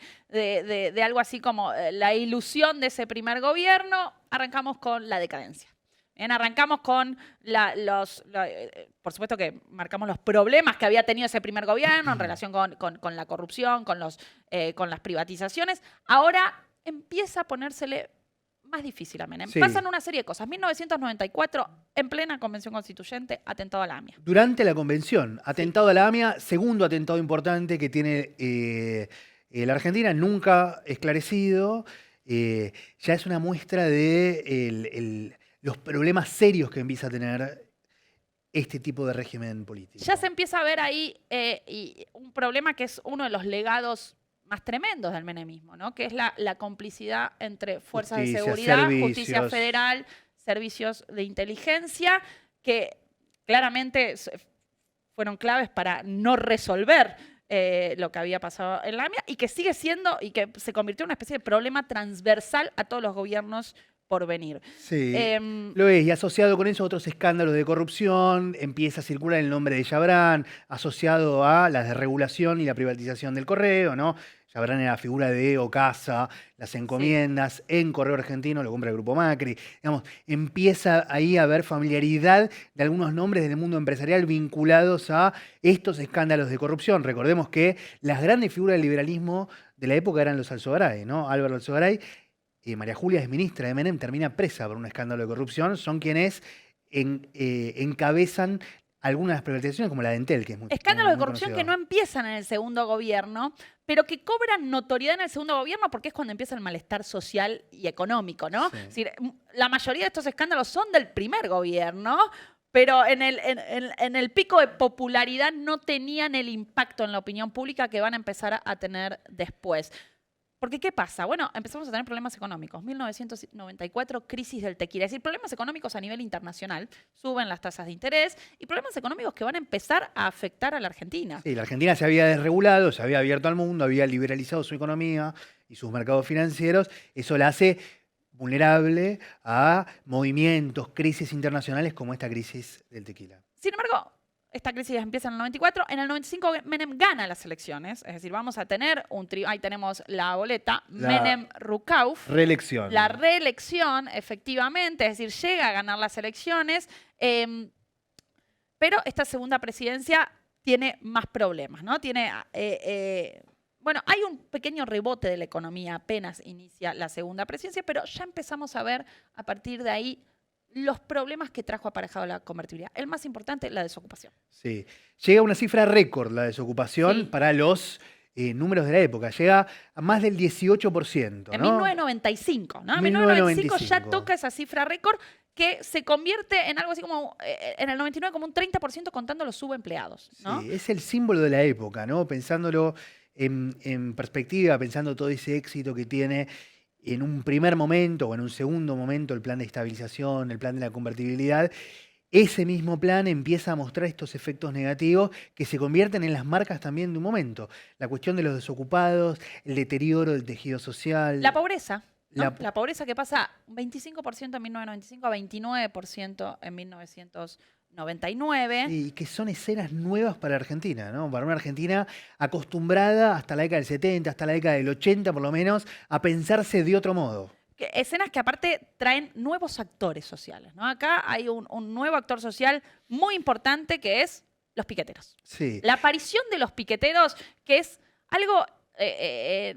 S2: algo así como la ilusión de ese primer gobierno. Arrancamos con la decadencia. Bien, arrancamos con por supuesto que marcamos los problemas que había tenido ese primer gobierno en relación con la corrupción, con las privatizaciones. Ahora empieza a ponérsele más difícil a Menem.
S3: Sí.
S2: Pasan una serie de cosas. 1994, en plena convención constituyente, atentado a la AMIA.
S3: Durante la convención, atentado a la AMIA, segundo atentado importante que tiene la Argentina, nunca esclarecido. Ya es una muestra de los problemas serios que empieza a tener este tipo de régimen político.
S2: Ya se empieza a ver ahí un problema que es uno de los legados más tremendos del menemismo, ¿no? Que es la complicidad entre fuerzas
S3: Justicia,
S2: de seguridad, justicia
S3: servicios.
S2: federal, servicios de inteligencia, que claramente fueron claves para no resolver lo que había pasado en la AMIA y que sigue siendo y que se convirtió en una especie de problema transversal a todos los gobiernos por venir.
S3: Sí,
S2: Em,
S3: lo es. Y asociado con eso otros escándalos de corrupción, empieza a circular el nombre de Chabrán, asociado a la desregulación y la privatización del correo, ¿no? Chabrán era la figura de Ocasa, las encomiendas, en Correo Argentino lo compra el Grupo Macri. Digamos, empieza ahí a haber familiaridad de algunos nombres del mundo empresarial vinculados a estos escándalos de corrupción. Recordemos que las grandes figuras del liberalismo de la época eran los Alzogaray, ¿no? Álvaro Alzogaray. María Julia es ministra de Menem, termina presa por un escándalo de corrupción. Son quienes encabezan algunas de las privatizaciones, como la de Entel, que es muy
S2: Escándalos de
S3: muy
S2: corrupción que
S3: conocido.
S2: no empiezan en el segundo gobierno, pero que cobran notoriedad en el segundo gobierno porque es cuando empieza el malestar social y económico, ¿no?
S3: Sí.
S2: Es decir, la mayoría de estos escándalos son del primer gobierno, pero en el pico de popularidad no tenían el impacto en la opinión pública que van a empezar a tener después. Porque, ¿qué pasa? Bueno, empezamos a tener problemas económicos. 1994, crisis del tequila. Es decir, problemas económicos a nivel internacional. Suben las tasas de interés y problemas económicos que van a empezar a afectar a la Argentina.
S3: Sí, la Argentina se había desregulado, se había abierto al mundo, había liberalizado su economía y sus mercados financieros. Eso la hace vulnerable a movimientos, crisis internacionales como esta crisis del tequila.
S2: Sin embargo, esta crisis empieza en el 94. En el 95 Menem gana las elecciones. Es decir, vamos a tener ahí tenemos la boleta, Menem-Rukauf.
S3: Reelección.
S2: La reelección, efectivamente, es decir, llega a ganar las elecciones, pero esta segunda presidencia tiene más problemas, ¿no? Bueno, hay un pequeño rebote de la economía apenas inicia la segunda presidencia, pero ya empezamos a ver a partir de ahí los problemas que trajo aparejado la convertibilidad. El más importante, la desocupación.
S3: Sí. Llega a una cifra récord la desocupación
S2: Sí.
S3: para los números de la época. Llega a más del 18%,
S2: En
S3: ¿no?
S2: 1995, ¿no? En 1995 ya
S3: 1995.
S2: toca esa cifra récord que se convierte en algo así como, en el 99 como un 30% contando los subempleados, ¿no?
S3: Sí, es el símbolo de la época, ¿no? Pensándolo en perspectiva, pensando todo ese éxito que tiene en un primer momento o en un segundo momento el plan de estabilización, el plan de la convertibilidad. Ese mismo plan empieza a mostrar estos efectos negativos que se convierten en las marcas también de un momento. La cuestión de los desocupados, el deterioro del tejido social.
S2: La pobreza, ¿no?
S3: La-
S2: La pobreza que pasa 25% en 1995 a 29% en 1999.
S3: Y que son escenas nuevas para Argentina, ¿no? Para una Argentina acostumbrada hasta la década del 70, hasta la década del 80 por lo menos, a pensarse de otro modo.
S2: Escenas que aparte traen nuevos actores sociales, ¿no? Acá hay un nuevo actor social muy importante que es los piqueteros.
S3: Sí.
S2: La aparición de los piqueteros, que es algo...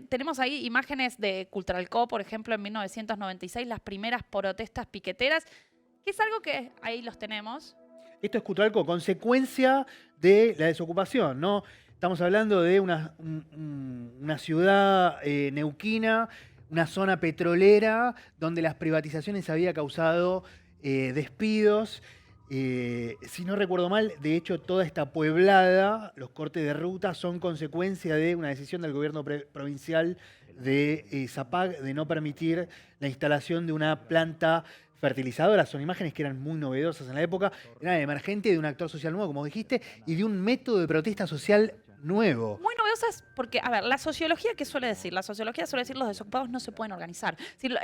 S2: tenemos ahí imágenes de Cultralcó, por ejemplo, en 1996, las primeras protestas piqueteras, que es algo que ahí los tenemos.
S3: Esto es Cutralcó, consecuencia de la desocupación, ¿no? Estamos hablando de una ciudad neuquina, una zona petrolera, donde las privatizaciones había causado despidos. Si no recuerdo mal, de hecho, toda esta pueblada, los cortes de ruta, son consecuencia de una decisión del gobierno provincial de Zapag de no permitir la instalación de una planta fertilizadoras. Son imágenes que eran muy novedosas en la época. Era emergente de un actor social nuevo, como dijiste, y de un método de protesta social nuevo.
S2: Muy novedosas porque, a ver, la sociología, ¿qué suele decir? La sociología suele decir los desocupados no se pueden organizar. Es decir,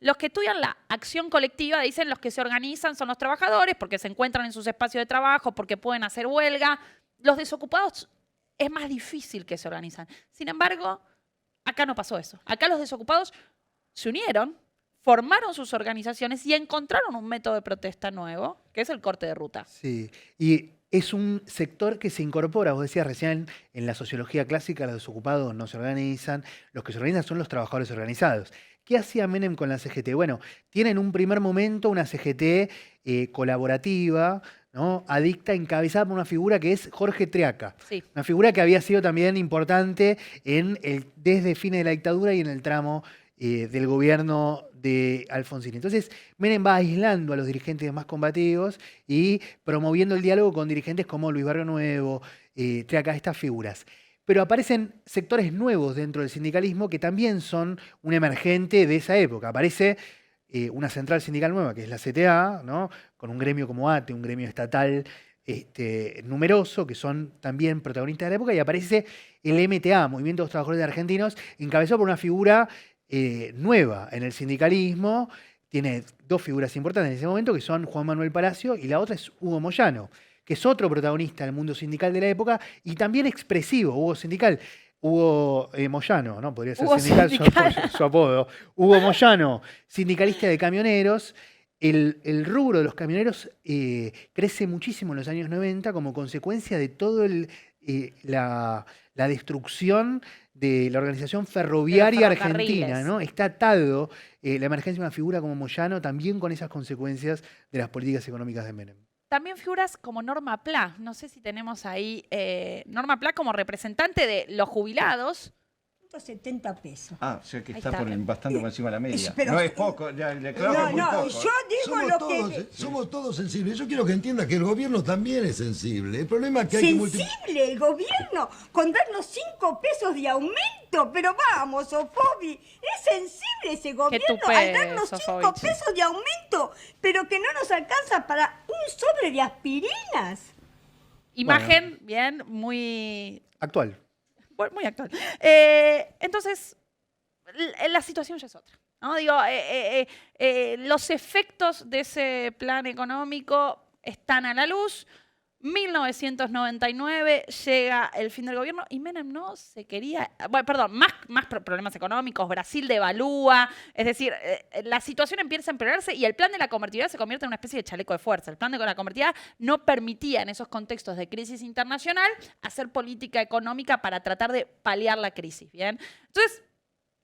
S2: los que estudian la acción colectiva dicen los que se organizan son los trabajadores porque se encuentran en sus espacios de trabajo, porque pueden hacer huelga. Los desocupados es más difícil que se organizan. Sin embargo, acá no pasó eso. Acá los desocupados se unieron, formaron sus organizaciones y encontraron un método de protesta nuevo, que es el corte de ruta.
S3: Sí, y es un sector que se incorpora, vos decías recién, en la sociología clásica los desocupados no se organizan, los que se organizan son los trabajadores organizados. ¿Qué hacía Menem con la CGT? Bueno, tiene en un primer momento una CGT colaborativa, ¿no? Adicta, encabezada por una figura que es Jorge Triaca.
S2: Sí.
S3: Una figura que había sido también importante desde fines de la dictadura y en el tramo del gobierno de Alfonsín. Entonces, Menem va aislando a los dirigentes más combativos y promoviendo el diálogo con dirigentes como Luis Barrio Nuevo, Triaca, estas figuras. pero aparecen sectores nuevos dentro del sindicalismo que también son un emergente de esa época. Aparece una central sindical nueva, que es la CTA, ¿no? Con un gremio como ATE, un gremio estatal numeroso, que son también protagonistas de la época, y aparece el MTA, Movimiento de los Trabajadores Argentinos, encabezado por una figura nueva en el sindicalismo. Tiene dos figuras importantes en ese momento, que son Juan Manuel Palacio y la otra es Hugo Moyano, que es otro protagonista del mundo sindical de la época y también expresivo, Hugo Moyano, ¿no? Podría ser
S2: Hugo
S3: sindical. Su apodo. Hugo Moyano, sindicalista de camioneros. El rubro de los camioneros crece muchísimo en los años 90 como consecuencia de todo la destrucción de la organización ferroviaria argentina, ¿no? Está atado la emergencia de una figura como Moyano también con esas consecuencias de las políticas económicas de Menem.
S2: También figuras como Norma Pla. No sé si tenemos ahí Norma Pla como representante de los jubilados.
S4: 170 pesos.
S5: Ah, o sea que
S2: Ahí
S5: está
S2: está.
S5: bastante por encima de la media.
S4: Pero-
S5: no es poco, ya le claro que es muy poco.
S4: Yo digo lo que...
S6: Somos todos sensibles. Yo quiero que entienda que el gobierno también es sensible. El problema es que hay que multiplicar.
S4: Sensible el gobierno con darnos 5 pesos de aumento, pero vamos, Sofobi, es sensible ese gobierno
S2: tupé,
S4: al darnos 5
S2: Sofovich.
S4: pesos de aumento, pero que no nos alcanza para un sobre de aspirinas.
S2: Imagen, bien, muy
S3: Actual.
S2: bueno, muy actual. Entonces, la situación ya es otra, ¿no? Digo, los efectos de ese plan económico están a la luz. 1999 llega el fin del gobierno y Menem no se quería, bueno, perdón, más problemas económicos, Brasil devalúa, es decir, la situación empieza a empeorarse y el plan de la convertibilidad se convierte en una especie de chaleco de fuerza. El plan de la convertibilidad no permitía en esos contextos de crisis internacional hacer política económica para tratar de paliar la crisis, ¿bien? Entonces,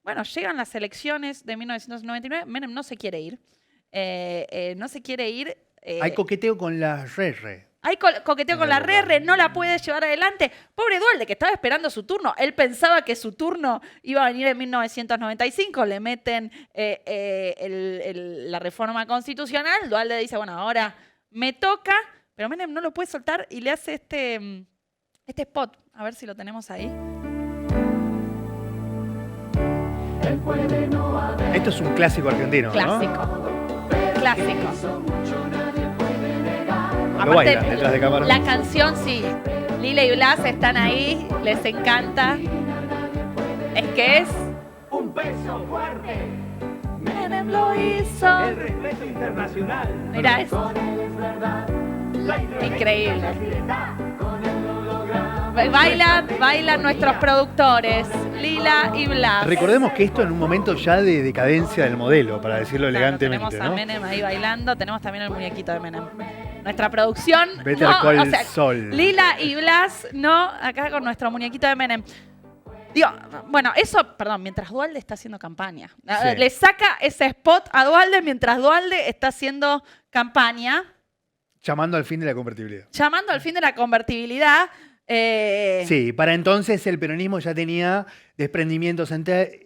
S2: bueno, llegan las elecciones de 1999, Menem no se quiere ir, no se quiere ir.
S3: Hay coqueteo con la RR.
S2: Hay coqueteo con la RR, no la puede llevar adelante. Pobre Duhalde, que estaba esperando su turno. Él pensaba que su turno iba a venir en 1995. Le meten la reforma constitucional. Duhalde dice, bueno, ahora me toca. Pero Menem no lo puede soltar y le hace este spot. A ver si lo tenemos ahí.
S3: Esto es un clásico argentino,
S2: Clásico.
S3: ¿no?
S2: Clásico.
S3: Lo bailan detrás de cámara.
S2: La canción, sí. Lila y Blas están ahí, les encanta. Es que es...
S7: Un peso fuerte,
S2: Menem lo hizo.
S7: el respeto internacional.
S2: Mira eso.
S7: Con él es verdad, la
S2: Increíble.
S7: independencia, con él lo logramos.
S2: Bailan nuestros productores, Lila y Blas.
S3: Recordemos que esto en un momento ya de decadencia del modelo, para decirlo
S2: Claro,
S3: elegantemente,
S2: tenemos a
S3: ¿no?
S2: Menem ahí bailando, tenemos también el muñequito de Menem. Nuestra producción,
S3: Better Call
S2: o sea,
S3: Saul.
S2: Lila y Blas, no, acá con nuestro muñequito de Menem. Digo, bueno, eso, perdón, mientras Duhalde está haciendo campaña.
S3: Sí.
S2: Le saca ese spot a Duhalde mientras Duhalde está haciendo campaña,
S3: Llamando al fin de la convertibilidad.
S2: llamando al fin de la convertibilidad.
S3: Sí, para entonces el peronismo ya tenía desprendimientos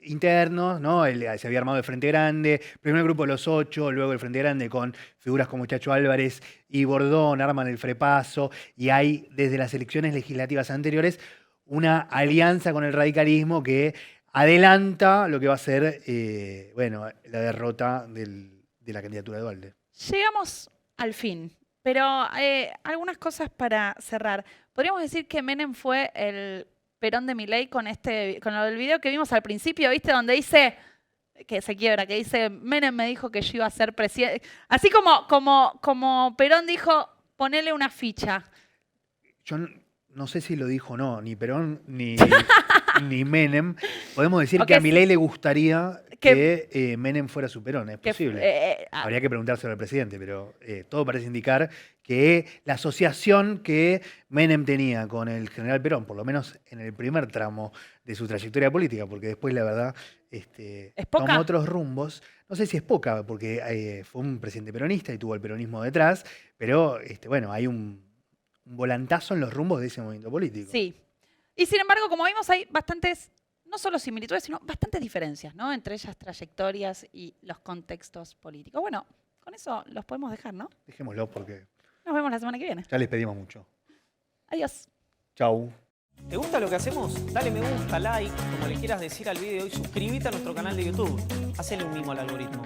S3: internos, ¿no? Se había armado el Frente Grande, primero el Grupo de los Ocho, luego el Frente Grande con figuras como Chacho Álvarez y Bordón, arman el Frepaso, y hay desde las elecciones legislativas anteriores una alianza con el radicalismo que adelanta lo que va a ser bueno, la derrota de la candidatura de Duhalde.
S2: Llegamos al fin, pero algunas cosas para cerrar. Podríamos decir que Menem fue el Perón de Milei con lo del video que vimos al principio, ¿viste? Donde dice, que se quiebra, que dice, Menem me dijo que yo iba a ser presidente. Así como Perón dijo, ponele una ficha.
S3: Yo no sé si lo dijo o no, ni Perón ni Menem. Podemos decir
S2: Ok,
S3: que a Milei le gustaría
S2: que-
S3: que Menem fuera su Perón, es
S2: Que,
S3: posible. Habría que preguntárselo al presidente, pero todo parece indicar que la asociación que Menem tenía con el general Perón, por lo menos en el primer tramo de su trayectoria política, porque después la verdad
S2: poca?
S3: tomó otros rumbos. No sé si es poca, porque fue un presidente peronista y tuvo el peronismo detrás, pero bueno, hay un volantazo en los rumbos de ese movimiento político.
S2: Sí. Y sin embargo, como vimos, hay bastantes, no solo similitudes, sino bastantes diferencias, ¿no? Entre ellas trayectorias y los contextos políticos. Bueno, con eso los podemos dejar, ¿no?
S3: Dejémoslo porque
S2: Nos vemos la semana que viene.
S3: ya les pedimos mucho.
S2: Adiós.
S3: Chau.
S8: ¿Te gusta lo que hacemos? Dale me gusta, like, como le quieras decir al video y suscríbete a nuestro canal de YouTube. Hacele un mimo al algoritmo.